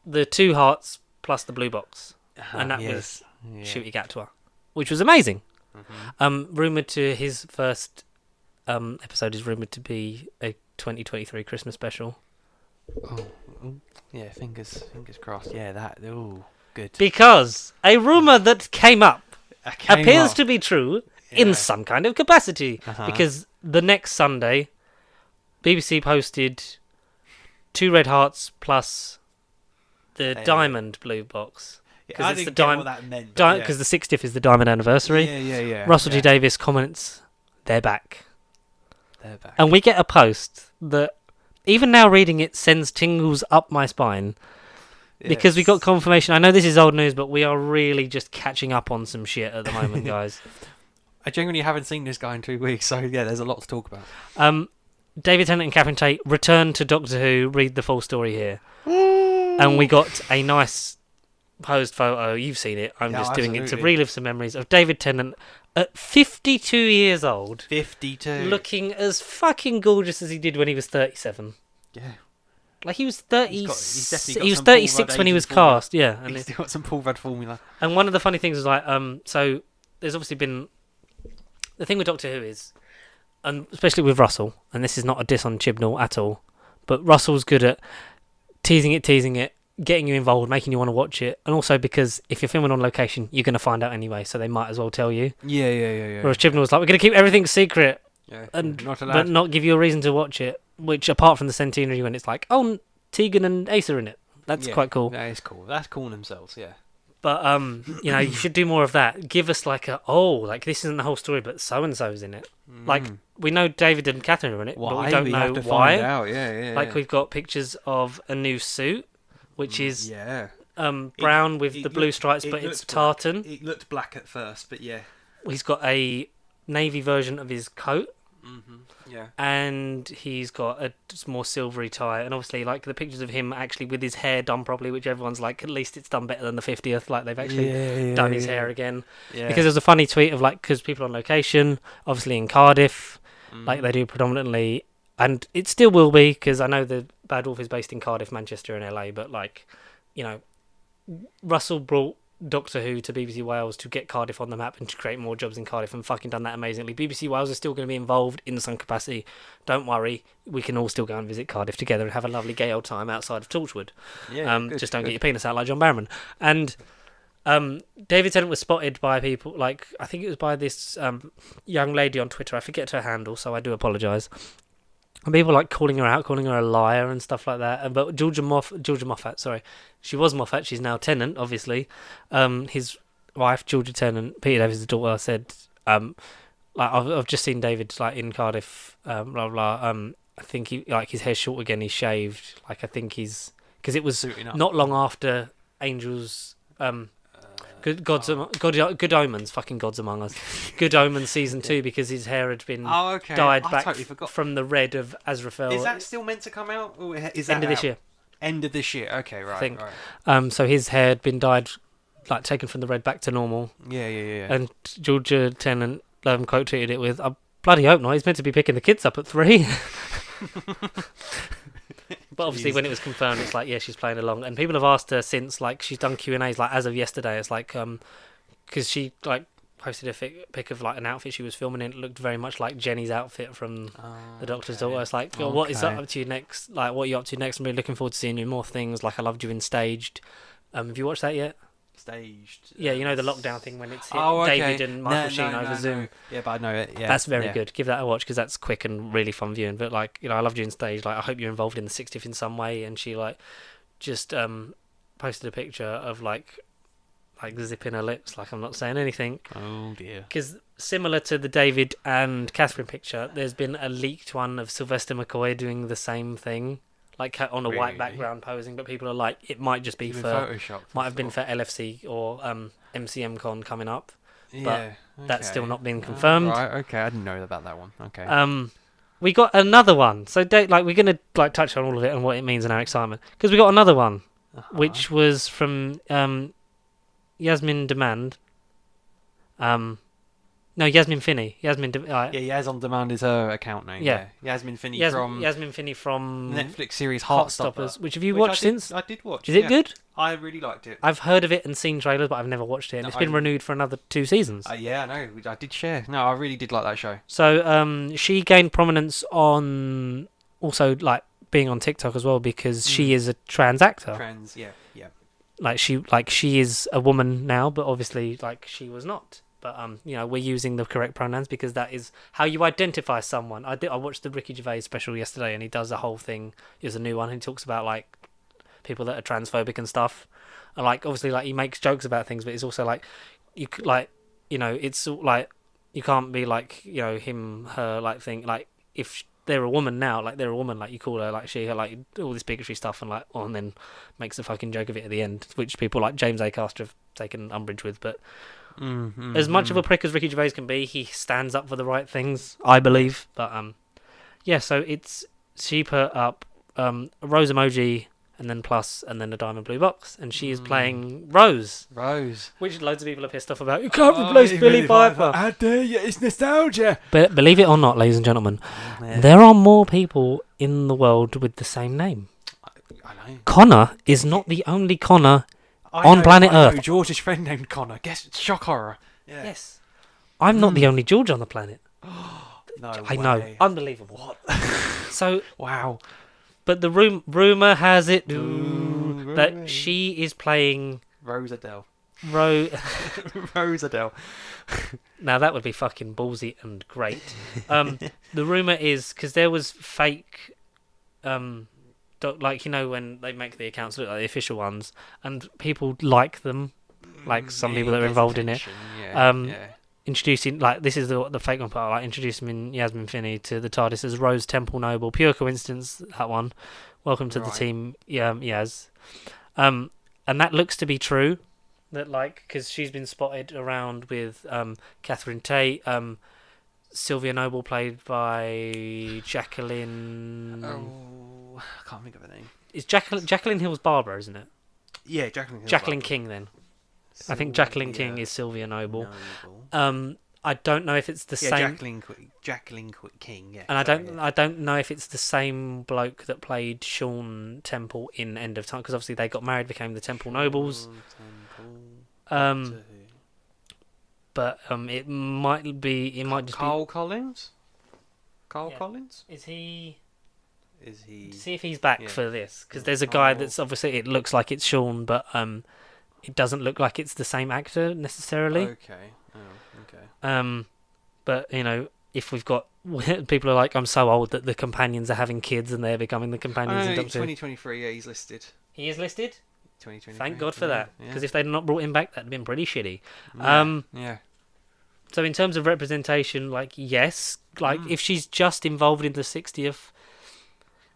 the 2 hearts plus the blue box. And that was Shooty Gatwa, which was amazing. Rumoured to his first episode is rumoured to be a 2023 Christmas special. Oh, yeah, fingers crossed. Yeah, that. Oh, good. Because a rumour that came up appears to be true in some kind of capacity. Because the next Sunday, BBC posted 2 red hearts plus the diamond blue box. I didn't get what that meant. Because the 60th is the diamond anniversary. Yeah. Russell T Davies comments, they're back. And we get a post that, even now reading it, sends tingles up my spine. Because we got confirmation. I know this is old news, but we are really just catching up on some shit at the moment, guys. I genuinely haven't seen this guy in 2 weeks, so yeah, there's a lot to talk about. David Tennant and Catherine Tate return to Doctor Who. Read the full story here. And we got a nice posed photo. You've seen it. I'm just doing it to relive some memories of David Tennant at 52 years old. 52. Looking as fucking gorgeous as he did when he was 37. Yeah. Like he was 30. He was 36 when he was cast. Yeah. And he's still got some Paul Rudd formula. And one of the funny things was like, so there's obviously been the thing with Doctor Who is, and especially with Russell, and this is not a diss on Chibnall at all, but Russell's good at teasing it, getting you involved, making you want to watch it, and also because if you're filming on location, you're going to find out anyway, so they might as well tell you. Yeah. Whereas Chibnall was like, we're going to keep everything secret, and but not give you a reason to watch it. Which, apart from the centenary, when it's like, oh, Tegan and Ace are in it. That's quite cool. That is cool. That's cool themselves, yeah. But you should do more of that. Give us like this isn't the whole story, but so and so's in it. Like we know David and Catherine are in it, but we don't know why. Find out. Yeah. We've got pictures of a new suit, which is brown with the blue stripes, but it's tartan. It looked black at first, but yeah. He's got a navy version of his coat. Yeah. And he's got a more silvery tie, and obviously like the pictures of him actually with his hair done properly, which everyone's like, at least it's done better than the 50th, like they've actually done his hair again. Because there's a funny tweet of like, because people on location, obviously in Cardiff, like they do predominantly, and it still will be, because I know the Bad Wolf is based in Cardiff, Manchester and LA, but like, Russell brought Doctor Who to BBC Wales to get Cardiff on the map and to create more jobs in Cardiff, and fucking done that amazingly. BBC Wales is still going to be involved in some capacity. Don't worry, we can all still go and visit Cardiff together and have a lovely gay old time outside of Torchwood. Just don't get your penis out like John Barrowman. And David Tennant was spotted by people, like I think it was by this young lady on Twitter. I forget her handle, so I do apologise. And people like calling her out, calling her a liar and stuff like that. But Georgia Moffat, sorry. She was Moffat, she's now Tennant, obviously. His wife, Georgia Tennant, Peter Davis' daughter, said, like I've just seen David like in Cardiff, blah blah. I think he like his hair's short again. He's shaved. Like I think he's because it was not long after Angels. Good Omens, fucking Gods Among Us. Good Omens season 2 because his hair had been dyed back from the red of Azrael. Is that still meant to come out? Or is that end of this year? End of this year. Okay, right. I think. Right. So his hair had been dyed, like taken from the red back to normal. Yeah. And Georgia Tennant quote tweeted it with, "I bloody hope not. He's meant to be picking the kids up at 3." But obviously, when it was confirmed, it's like, yeah, she's playing along. And people have asked her since, like, she's done Q&As, like, as of yesterday. It's like, because she, like, posted a pic of, like, an outfit she was filming in. It looked very much like Jenny's outfit from The Doctor's Daughter. It's like, what is up to you next? Like, what are you up to next? I'm really looking forward to seeing you in more things. Like, I Loved You in Staged. Have you watched that yet? Staged. Yeah, you know the lockdown thing when it's David and Michael Sheen over Zoom. No. Yeah, but I know it. Yeah, that's very good. Give that a watch because that's quick and really fun viewing. But like, you know, I Loved You in Stage. Like, I hope you're involved in the 60th in some way. And she like just posted a picture of like zipping her lips. Like, I'm not saying anything. Oh dear. Because similar to the David and Catherine picture, there's been a leaked one of Sylvester McCoy doing the same thing. Like on a white background posing, but people are like, it might just be for Photoshop. Might have been for LFC or MCM Con coming up, but that's still not been confirmed. Right, okay, I didn't know about that one. Okay. We got another one. So like we're gonna like touch on all of it and what it means and our excitement because we got another one, which was from Yasmin Demand. No, Yasmin Finney. Yas on Demand is her account name. Yeah. Yasmin Finney from Netflix series Heartstoppers. Which have you watched since? I did watch. Is it good? I really liked it. I've heard of it and seen trailers, but I've never watched it. And it's been renewed for another 2 seasons. Yeah, I know. I did share. No, I really did like that show. So she gained prominence on also like being on TikTok as well because she is a trans actor. Yeah. Like she is a woman now, but obviously like she was not. But you know, we're using the correct pronouns because that is how you identify someone. I watched the Ricky Gervais special yesterday, and he does a whole thing. There's a new one. He talks about like people that are transphobic and stuff. And like obviously, like he makes jokes about things, but it's also like it's like you can't be like him, her like thing. Like if they're a woman now, like they're a woman, like you call her like she, her, like all this bigotry stuff, and like and then makes a fucking joke of it at the end, which people like James Acaster have taken umbrage with, but. As much of a prick as Ricky Gervais can be, he stands up for the right things, I believe. But so she put up a rose emoji and then plus and then a diamond blue box, and she is playing Rose, which loads of people are pissed off about. You can't replace Billie Piper. How dare you? It's nostalgia. But believe it or not, ladies and gentlemen, there are more people in the world with the same name. I know. Connor is not the only Connor. On planet Earth. George's friend named Connor. Guess shock horror. Yeah. Yes. I'm not the only George on the planet. No I way. know. Unbelievable. What? So wow. But the rumor has it that she is playing Rosadell. Rosadell. Now that would be fucking ballsy and great. The rumor is because there was fake like when they make the accounts look like the official ones and people like them, like some people that are involved in it, introducing like this is the fake one part, like introducing Yasmin Finney to the TARDIS as Rose Temple Noble. Pure coincidence, that one. Welcome to the team, Yaz. And that looks to be true, that like because she's been spotted around with Catherine Tate, Sylvia Noble played by Jacqueline. I can't think of her name. It's Jacqueline Hill's Barbara, isn't it? Yeah, Jacqueline Hill's Jacqueline King, then. I think Jacqueline King is Sylvia Noble. I don't know if it's the same. Jacqueline King. Yeah. And I don't know if it's the same bloke that played Sean Temple in End of Time, because obviously they got married, became the Temple Nobles. But it might just Carl be Collins. Collins. Is he? See if he's back Yeah. for this, because there's a guy that's obviously it looks like it's Sean, but it doesn't look like it's the same actor necessarily. Okay. Oh, okay. But if we've got people are like, I'm so old that the companions are having kids and they're becoming the companions in Doctor Who. 2023. Yeah, he's listed. He is listed. 2023. Thank God for that, because if they'd not brought him back, that'd been pretty shitty. Yeah. So in terms of representation, like, yes, like if she's just involved in the 60th,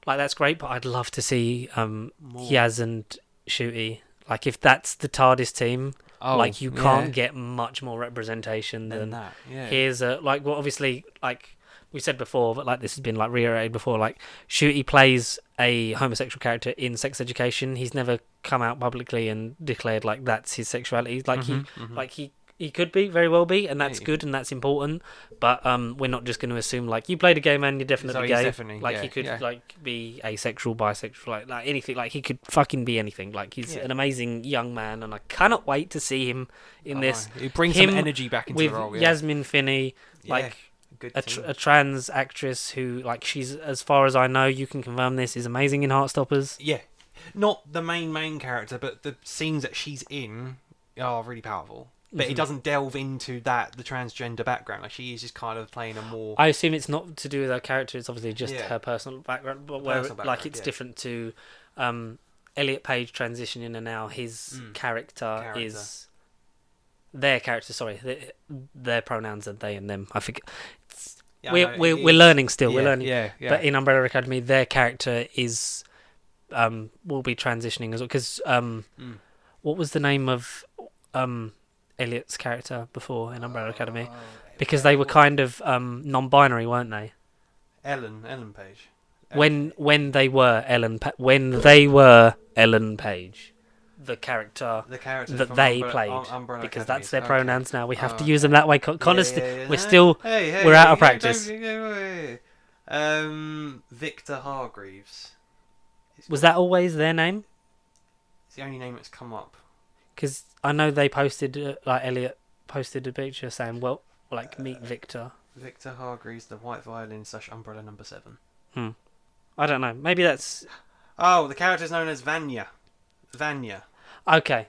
like that's great. But I'd love to see Yaz and Shooty. Like if that's the TARDIS team, like you can't get much more representation than that. Yeah. Here's a like, well, obviously, like we said before, but like this has been like reiterated before. Like Shooty plays a homosexual character in Sex Education. He's never come out publicly and declared like that's his sexuality. Like he could be, very well be, and that's good and that's important. But we're not just going to assume like you played a gay man, you're definitely gay. Like he could like be asexual, bisexual, like anything. Like he could fucking be anything. Like he's an amazing young man, and I cannot wait to see him in this. He brings some energy back into the role. With Yasmin Finney, like a trans actress who, like, she's, as far as I know, you can confirm this, is amazing in Heartstoppers. Yeah, not the main character, but the scenes that she's in are really powerful. But it doesn't delve into the transgender background. Like she is just kind of playing a more. I assume it's not to do with her character. It's obviously just her personal background. But like it's different to Elliot Page transitioning, and now his character is their character. Sorry, their pronouns are they and them. I forget. We're learning still. We're learning. Yeah. But in Umbrella Academy, their character is will be transitioning as well. Because what was the name of Elliot's character before in Umbrella Academy? Because they were kind of non-binary, weren't they? Ellen Page. When they were Ellen Page, the character that they played, because that's their pronouns now. We have to use them that way. Connor's we're out of practice. Victor Hargreaves. Was that always their name? It's the only name that's come up. Because I know they posted, Elliot posted a picture saying, well, like, meet Victor. Victor Hargreaves, the White Violin / Umbrella number 7. I don't know. Maybe that's... Oh, the character's known as Vanya. Okay.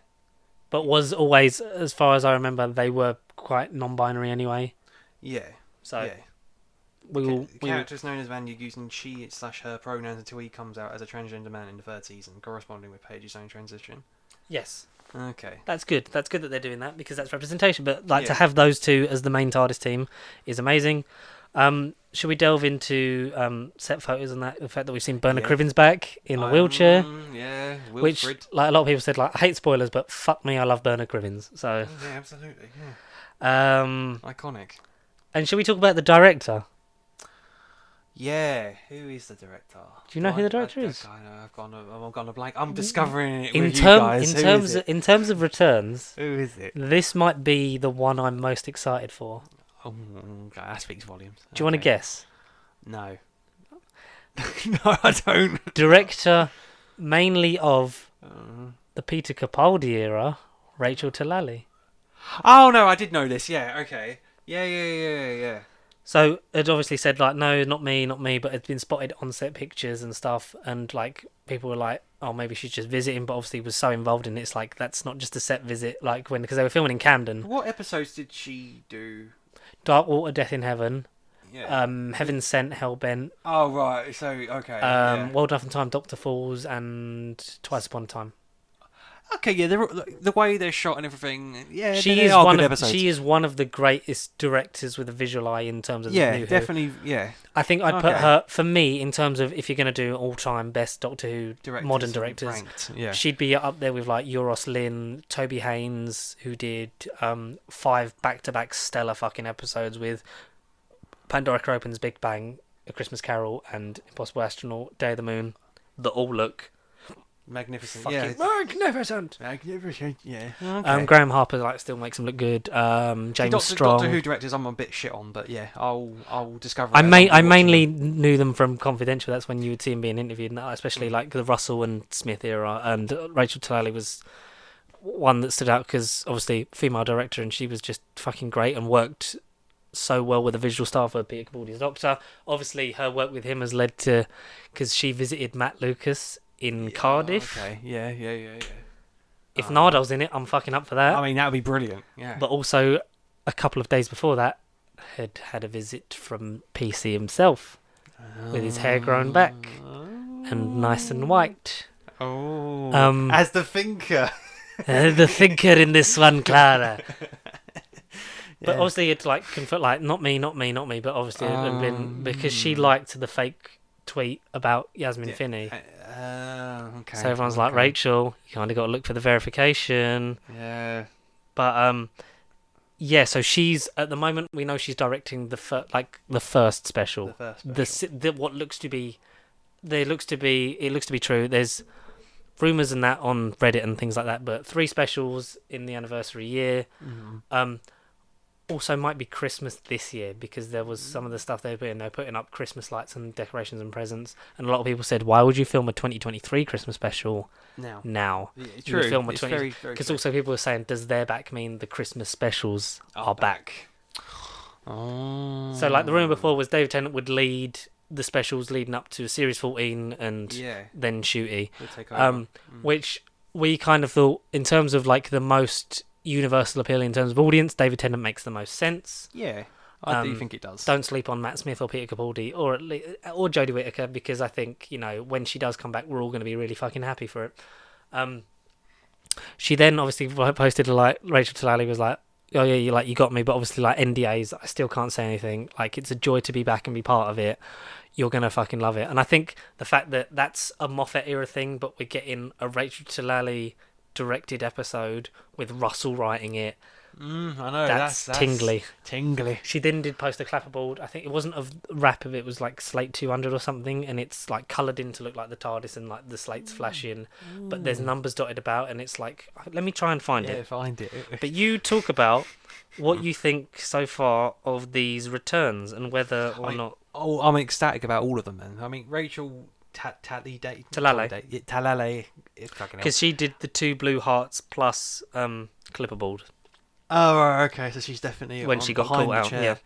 But was always, as far as I remember, they were quite non-binary anyway. Yeah. So... Yeah. The character is known as Vanya, using she / her pronouns until he comes out as a transgender man in the 3rd season, corresponding with Paige's own transition. Yes. Okay. That's good. That's good that they're doing that, because that's representation. But to have those two as the main TARDIS team is amazing. Should we delve into set photos and that? The fact that we've seen Bernard Cribbins back in a wheelchair. Yeah, Wilfred. Which, like, a lot of people said, like, I hate spoilers, but fuck me, I love Bernard Cribbins. So. Yeah, absolutely. Yeah. Iconic. And should we talk about the director? Yeah, who is the director? Do you know who the director is? I know, I've gone a blank. I'm discovering it with you guys. In terms of returns, who is it? This might be the one I'm most excited for. Oh, okay, that speaks volumes. Do you want to guess? No. No, I don't. Director, mainly of the Peter Capaldi era, Rachel Talalay. Oh no, I did know this. Yeah, okay. Yeah. So it obviously said, like, no, not me, but it's been spotted on set pictures and stuff, and like people were like, oh, maybe she's just visiting, but obviously was so involved in it, it's like that's not just a set visit, like because they were filming in Camden. What episodes did she do? Dark Water, Death in Heaven. Yeah. Heaven Sent, Hellbent. Oh right, so okay. Well Enough in Time, Doctor Falls, and Twice Upon a Time. Okay, yeah, the way they're shot and everything. Yeah, she is one of the greatest directors with a visual eye in terms of New definitely. Who. Yeah, I think I'd put her, for me, in terms of if you're going to do all-time best Doctor Who modern directors. Ranked, yeah. She'd be up there with like Euros Lyn, Toby Haynes, who did 5 back-to-back stellar fucking episodes with Pandora Opens, Big Bang, A Christmas Carol, and Impossible Astronaut, Day of the Moon, that all look magnificent. Magnificent. Yeah. Okay. Graham Harper still makes them look good. James Strong. Doctor Who directors, I'm a bit shit on, but yeah, I'll discover. I mainly knew them from Confidential. That's when you would see them being interviewed, and especially like the Russell and Smith era. And Rachel Talalay was one that stood out because obviously female director, and she was just fucking great and worked so well with the visual style for Peter Capaldi's Doctor. Obviously, her work with him has led to, because she visited Matt Lucas in Cardiff. Okay, yeah. If Nardo's in it, I'm fucking up for that. I mean, that would be brilliant. Yeah. But also, a couple of days before that, had a visit from PC himself, with his hair grown back and nice and white. Oh, as the thinker. The thinker in this one, Clara. But obviously it's like not me, but obviously it had been because she liked the fake tweet about Yasmin Finney. Okay. So everyone's like, Rachel, you kind of got to look for the verification. Yeah. But yeah. So she's at the moment we know she's directing the first special. What looks to be, it looks to be true. There's rumors and that on Reddit and things like that. But 3 specials in the anniversary year. Mm-hmm. Also might be Christmas this year because there was some of the stuff they're putting up Christmas lights and decorations and presents, and a lot of people said, why would you film a 2023 Christmas special now? Yeah, true. You film a it's 20 very because also people were saying, does their back mean the Christmas specials are back? Oh. So like the rumor before was David Tennant would lead the specials leading up to Series 14 and then Shooty, which we kind of thought in terms of like the most universal appeal in terms of audience, David Tennant makes the most sense. Yeah, I do think it does. Don't sleep on Matt Smith or Peter Capaldi or Jodie Whittaker, because I think, you know, when she does come back, we're all going to be really fucking happy for it. She then obviously posted like Rachel Talalay was like, oh yeah, you got me, but obviously like NDAs, I still can't say anything. Like, it's a joy to be back and be part of it. You're gonna fucking love it. And I think the fact that that's a Moffat era thing, but we're getting a Rachel Talalay directed episode with Russell writing it. I know that's tingly. Tingly. She then did post a clapperboard. I think it wasn't a wrap of it, was like Slate 200 or something, and it's like coloured in to look like the TARDIS and like the slates flashing, but there's numbers dotted about, and it's like, let me try and find it. Find it. But you talk about what you think so far of these returns and whether or not. Oh, I'm ecstatic about all of them, man. I mean, Rachel Talalay, because she did the 2 blue hearts plus clipperboard. Oh, right, okay, so she's definitely when she got caught out.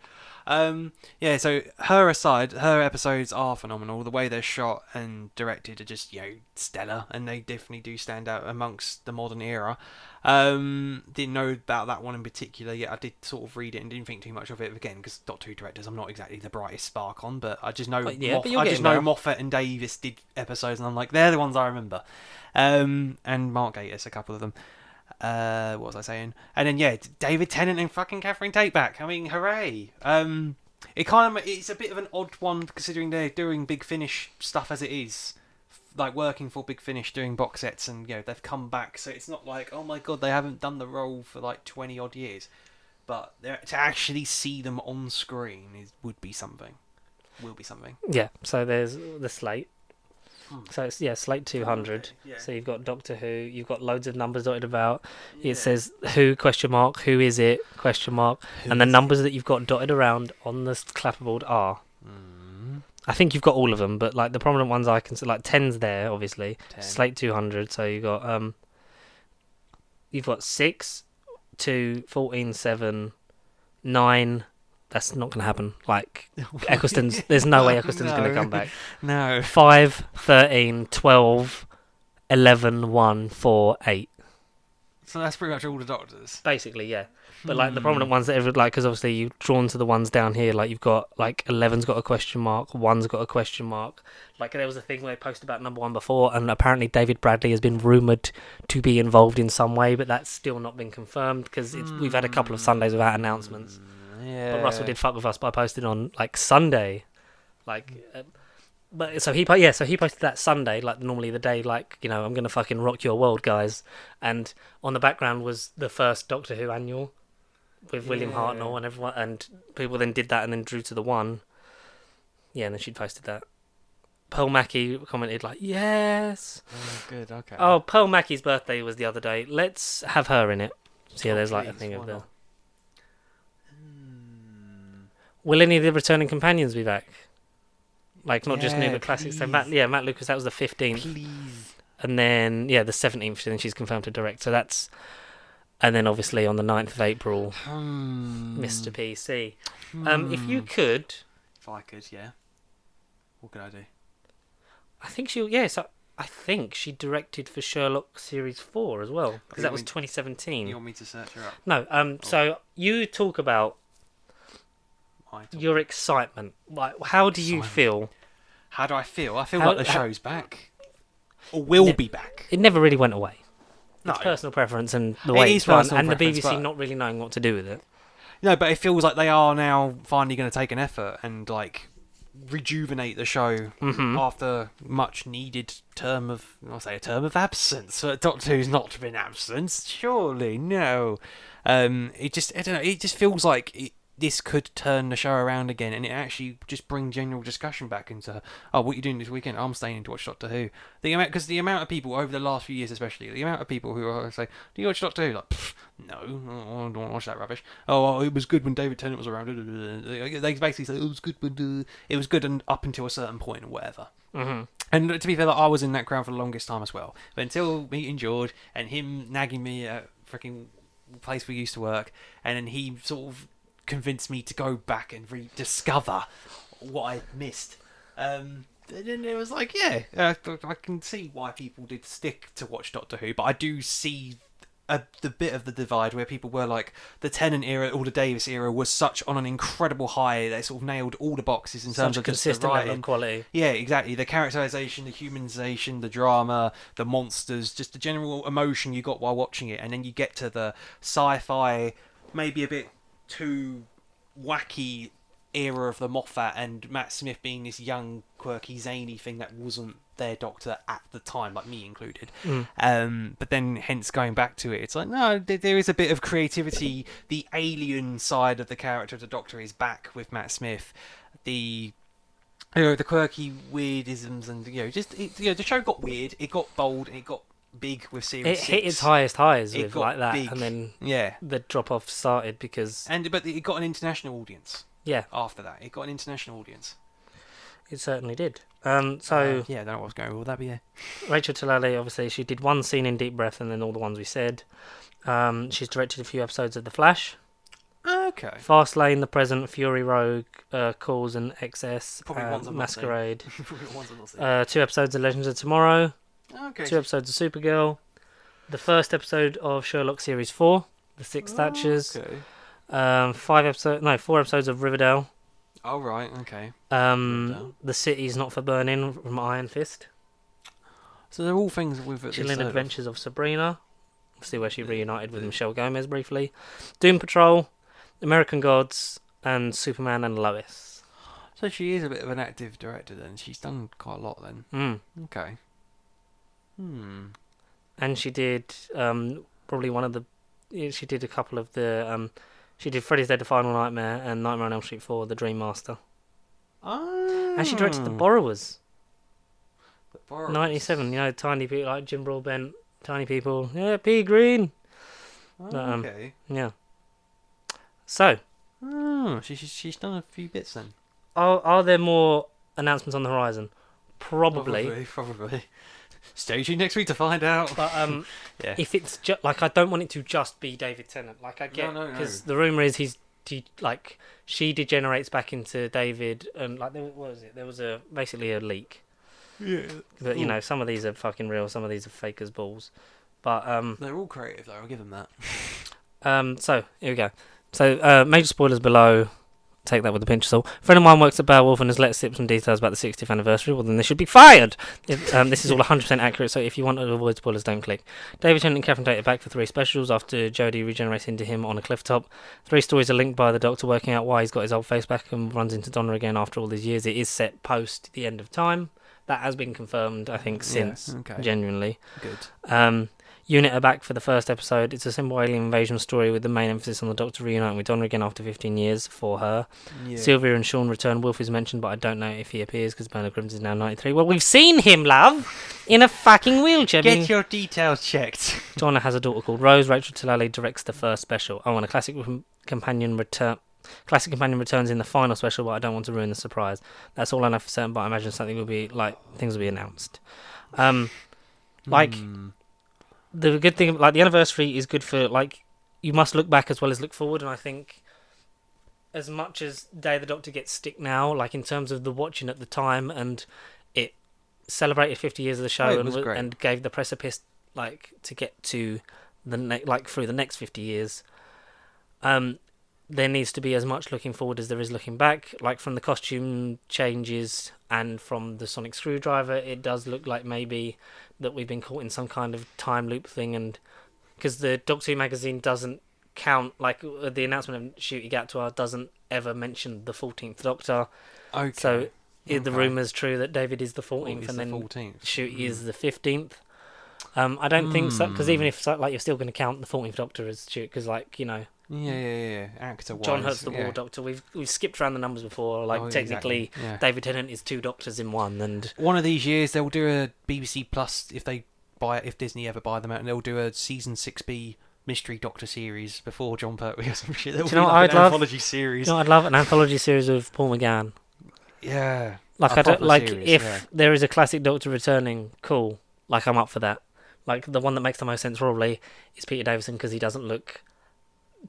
Yeah. So her aside, her episodes are phenomenal. The way they're shot and directed are just, you know, stellar, and they definitely do stand out amongst the modern era. Didn't know about that one in particular yet. I did sort of read it and didn't think too much of it again, because Doctor Who directors I'm not exactly the brightest spark on, but I just know Moffat and Davis did episodes, and I'm like, they're the ones I remember. And Mark Gatiss, a couple of them. What was I saying? And then David Tennant and fucking Catherine Tate back. I mean, hooray! It's a bit of an odd one considering they're doing Big Finish stuff as it is, like working for Big Finish doing box sets, and they've come back. So it's not like, oh my god, they haven't done the role for like 20 odd years. But to actually see them on screen will be something. Yeah. So there's the slate. So it's Slate 200. Okay, yeah. So you've got Doctor Who, you've got loads of numbers dotted about. It says who ? Who is it ? And the numbers that you've got dotted around on the clapperboard are. I think you've got all of them, but like the prominent ones I can see, like 10's there, obviously. 10. Slate 200. So you've got 6, 2, 14, 7, 9. That's not going to happen. Like, Eccleston's... There's no way Eccleston's going to come back. No. 5, 13, 12, 11, 1, 4, 8. So that's pretty much all the Doctors? Basically, yeah. But, like, the prominent ones that because obviously you've drawn to the ones down here. Like, you've got, 11's got a question mark, 1's got a question mark. Like, there was a thing where they posted about number 1 before, and apparently David Bradley has been rumoured to be involved in some way, but that's still not been confirmed, because we've had a couple of Sundays without announcements. Yeah. But Russell did fuck with us by posting on Sunday, so he posted that Sunday, normally the day, I'm gonna fucking rock your world, guys, and on the background was the first Doctor Who annual with William Hartnell and everyone, and people then did that and then drew to the one, and then she posted that. Pearl Mackie commented yes. Oh, good, okay. Oh, Pearl Mackie's birthday was the other day. Let's have her in it. So there's a thing of the. Will any of the returning companions be back? Not just new, but classics. So Matt Lucas, that was the 15th. Please. And then, the 17th, then she's confirmed to direct. So that's... And then, obviously, on the 9th of April, Mr. PC. If you could... If I could, yeah. What could I do? I think I think she directed for Sherlock Series 4 as well. Because that was 2017. You want me to search her up? No, so you talk about... your excitement. How do you feel? How do I feel? I feel like the show's back. Or will be back. It never really went away. No. It's personal preference and the way it's run, and the BBC but... not really knowing what to do with it. No, but it feels like they are now finally going to take an effort and like rejuvenate the show after much needed term of absence. Doctor Who's not been absent, surely no. It just I don't know. It just feels like this could turn the show around again, and it actually just bring general discussion back into what you doing this weekend? I'm staying to watch Doctor Who. Because the amount of people over the last few years, especially the amount of people who are say, "Do you watch Doctor Who?" Like, no, I don't want to watch that rubbish. Oh, it was good when David Tennant was around. They basically say it was good, but it was good up until a certain point or whatever. Mm-hmm. And to be fair, like, I was in that crowd for the longest time as well. But until meeting George and him nagging me at freaking place we used to work, and then he sort of convinced me to go back and rediscover what I missed. And then it was like, I can see why people did stick to watch Doctor Who, but I do see the bit of the divide where people were like, the Tennant era or the Davis era was such on an incredible high. They sort of nailed all the boxes in terms of consistent just the writing, level of quality. Yeah, exactly. The characterization, the humanization, the drama, the monsters, just the general emotion you got while watching it. And then you get to the sci-fi, maybe a bit too wacky era of the Moffat and Matt Smith being this young, quirky, zany thing that wasn't their Doctor at the time, like me included. But then, hence going back to it, it's like, no, there is a bit of creativity. The alien side of the character of the Doctor is back with Matt Smith. The quirky weirdisms and the show got weird. It got bold and it got big with series 6. Hit its highest highs with like that, big. and then yeah, the drop off started because but it got an international audience. Yeah, after that, it got an international audience. It certainly did. I don't know what was going on with that, but yeah. Rachel Talalay, obviously, she did one scene in Deep Breath and then all the ones we said. She's directed a few episodes of The Flash. Okay. Fastlane, The Present, Fury Rogue, Calls and Excess, Masquerade. 2 episodes of Legends of Tomorrow. Okay. 2 episodes of Supergirl. The first episode of Sherlock Series 4, The Six Thatchers. Okay. 4 episodes of Riverdale. Oh, right, okay. The City's Not for Burning from Iron Fist. So they're all things with Chilling Adventures of Sabrina. See where she reunited with Michelle Gomez briefly. Doom Patrol, American Gods, and Superman and Lois. So she is a bit of an active director then. She's done quite a lot then. Okay. And she did probably one of the... She did a couple of the... She did Freddy's Dead: The Final Nightmare and Nightmare on Elm Street 4, The Dream Master. Oh. And she directed The Borrowers. The Borrowers. 97, tiny people like Jim Broadbent, tiny people. Yeah, P. Green. Okay. Yeah. So. She's done a few bits then. Are there more announcements on the horizon? Probably. Stay tuned next week to find out. But yeah. If it's just like, I don't want it to just be David Tennant. Like I get, because the rumor is she degenerates back into David, and like what was it? There was basically a leak. Yeah. But some of these are fucking real, some of these are fake as balls. But they're all creative though. I'll give them that. So here we go. So major spoilers below. Take that with a pinch of salt. A friend of mine works at Beowulf and has let slip some details about the 60th anniversary. Well, then they should be fired. This is all 100% accurate, so if you want to avoid spoilers, don't click. David Tennant and Catherine Tate are back for 3 specials after Jodie regenerates into him on a cliff top. 3 stories are linked by the Doctor working out why he's got his old face back and runs into Donna again after all these years. It is set post the end of time. That has been confirmed, I think, since. Okay. Genuinely. Good. Unit are back for the first episode. It's a simple alien invasion story with the main emphasis on the Doctor reuniting with Donna again after 15 years for her. Yeah. Sylvia and Sean return. Wilf is mentioned, but I don't know if he appears because Bernard Grimm's is now 93. Well, we've seen him, love, in a fucking wheelchair. Get your details checked. Donna has a daughter called Rose. Rachel Talalay directs the first special. And a classic companion returns in the final special, but I don't want to ruin the surprise. That's all I know for certain, but I imagine things will be announced. The good thing, the anniversary is good for, you must look back as well as look forward, and I think as much as Day of the Doctor gets stick now, in terms of the watching at the time, and it celebrated 50 years of the show and gave the precipice, to get to through the next 50 years, there needs to be as much looking forward as there is looking back. From the costume changes and from the sonic screwdriver, it does look like maybe that we've been caught in some kind of time loop thing, and because the Doctor Who magazine doesn't count, like the announcement of Ncuti Gatwa doesn't ever mention the 14th Doctor. Okay. So the rumour's true that David is the 14th, and then 14th. Ncuti is the 15th. I don't think so, because even if like you're still going to count the 14th Doctor as Ncuti, because like, you know. Yeah. Actor-wise. John Hurt's the War Doctor. We've skipped around the numbers before. Like technically, exactly. Yeah. David Tennant is 2 Doctors in one, and one of these years they'll do a BBC Plus if Disney ever buy them out, and they'll do a season 6B mystery Doctor series before John Pertwee or some shit. There'll be like an anthology series. You know, I'd love an anthology series of Paul McGann. Yeah. Like I don't like series, if there is a classic Doctor returning, cool. Like I'm up for that. Like the one that makes the most sense probably is Peter Davison, because he doesn't look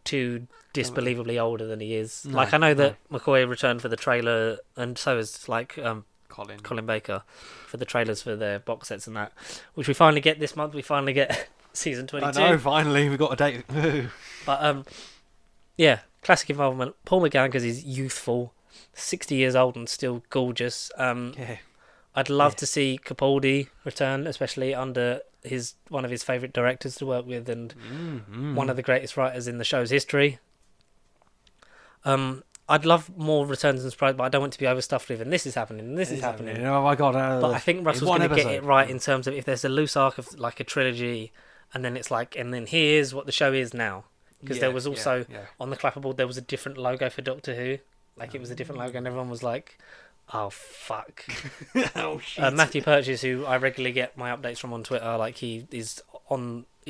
too disbelievably older than he is. No, like I know that McCoy returned for the trailer, and so is like Colin Baker for the trailers for their box sets and that, which we finally get this month. We finally get season 22. I know, finally we got a date. But yeah, classic involvement. Paul McGann, because he's youthful, 60 years old and still gorgeous. Yeah. I'd love to see Capaldi return, especially under one of his favourite directors to work with, and one of the greatest writers in the show's history. I'd love more returns and surprises, but I don't want to be overstuffed with, and this is happening, and this is happening. Oh my god! But I think Russell's going to get it right in terms of if there's a loose arc of like a trilogy, and then it's like, and then here's what the show is now. Because there was also on the clapperboard there was a different logo for Doctor Who, like it was a different logo, and everyone was like, "Oh fuck!" Oh shit! Matthew Purchase, who I regularly get my updates from on Twitter, like he's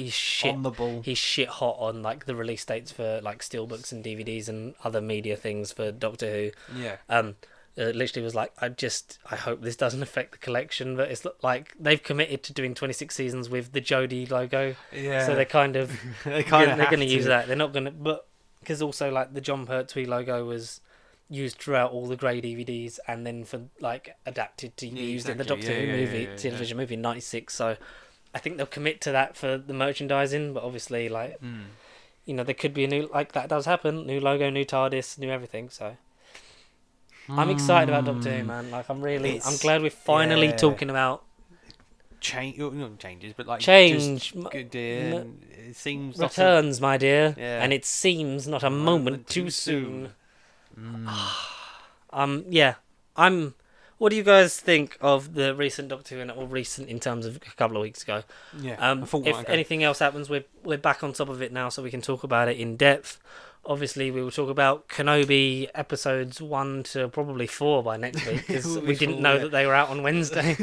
shit on the ball. He's shit hot on like the release dates for like steelbooks and DVDs and other media things for Doctor Who. Yeah. Literally was like, I hope this doesn't affect the collection, but it's like they've committed to doing 26 seasons with the Jodie logo. Yeah. So they're kind of they're going to use that. They're not going to, but because also like the John Pertwee logo was used throughout all the grey DVDs, and then for like adapted to be used in the Doctor Who movie, television movie in '96. So I think they'll commit to that for the merchandising, but obviously like you know, there could be a new, like that does happen, new logo, new TARDIS, new everything. So I'm excited about Doctor Who, man. Like I'm glad we're finally talking about not changes, but like change. Good, it seems returns, my dear, and it seems not a moment too soon. What do you guys think of the recent Doctor Who, or recent in terms of a couple of weeks ago? Yeah. If anything else happens, we're back on top of it now, so we can talk about it in depth. Obviously, we will talk about Kenobi episodes 1 to probably 4 by next week, because we didn't know that they were out on Wednesday.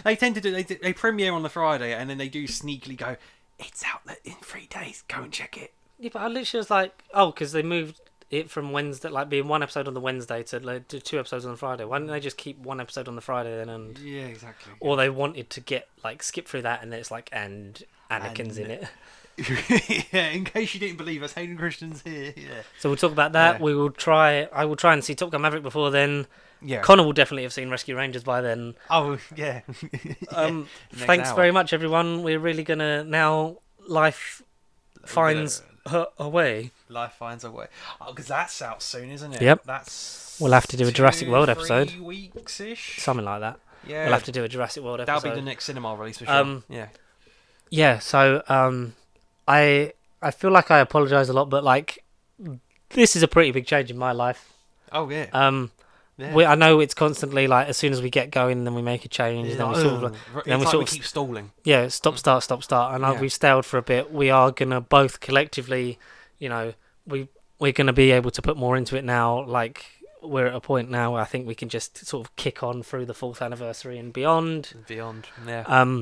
They tend to do. They premiere on the Friday, and then they do sneakily go, "It's out in 3 days. Go and check it." Yeah, but I literally was like, because they moved it from Wednesday, like being 1 episode on the Wednesday to like, 2 episodes on the Friday. Why didn't they just keep 1 episode on the Friday then? And yeah, exactly. Or they wanted to get like skip through that, and then it's like, and Anakin's in it. Yeah, in case you didn't believe us, Hayden Christensen's here. Yeah. So we'll talk about that. Yeah. I will try and see Top Gun Maverick before then. Yeah. Connor will definitely have seen Rescue Rangers by then. Oh yeah. Thanks very much, everyone. We're really gonna now. Life finds a way. Life finds a way. Oh, because that's out soon, isn't it? Yep. We'll have to do a Jurassic World 3 episode. weeks-ish. Something like that. Yeah. We'll have to do a Jurassic World episode. That'll be the next cinema release for sure. Yeah. Yeah. So I feel like I apologise a lot, but like this is a pretty big change in my life. Oh yeah. I know it's constantly like as soon as we get going, then we make a change, and then we sort of we keep stalling. Yeah, stop, start, and we've stalled for a bit. We are gonna both collectively, you know, we're gonna be able to put more into it now. Like we're at a point now where I think we can just sort of kick on through the 4th anniversary and beyond. Yeah.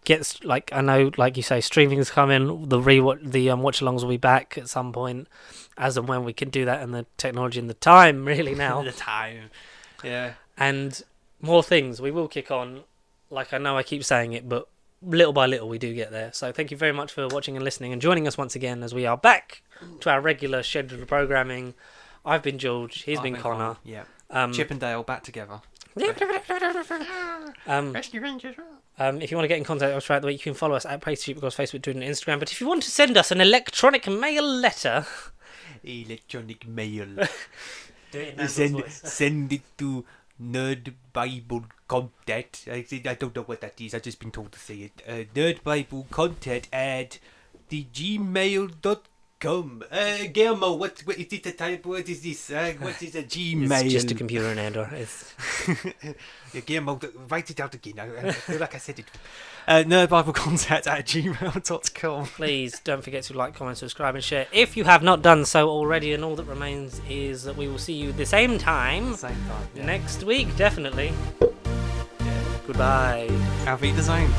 Gets like I know, like you say, streaming's coming. The watch-alongs will be back at some point, as and when we can do that, and the technology and the time really now. The time, yeah. And more things we will kick on. Like I know I keep saying it, but little by little we do get there. So thank you very much for watching and listening and joining us once again as we are back to our regular scheduled programming. I've been George. He's been Connor. Yeah. Chip and Dale back together. Rescue Rangers. If you want to get in contact with us throughout the week, you can follow us at Pay2Cheap across Facebook, Twitter, and Instagram. But if you want to send us an electronic mail letter, do it in send it to Nerd Bible Content. I don't know what that is. I've just been told to say it. Nerd Bible Content at the gmail.com. come. Guillermo, what is it a type? What is this? What is a Gmail? It's just a computer in Andor. It's... Yeah, Guillermo, write it out again. I feel like I said it. nerdbiblecontact@gmail.com. Please don't forget to like, comment, subscribe, and share if you have not done so already. And all that remains is that we will see you the same time Yeah. next week, definitely. Yeah. Goodbye. Auf Wiedersehen.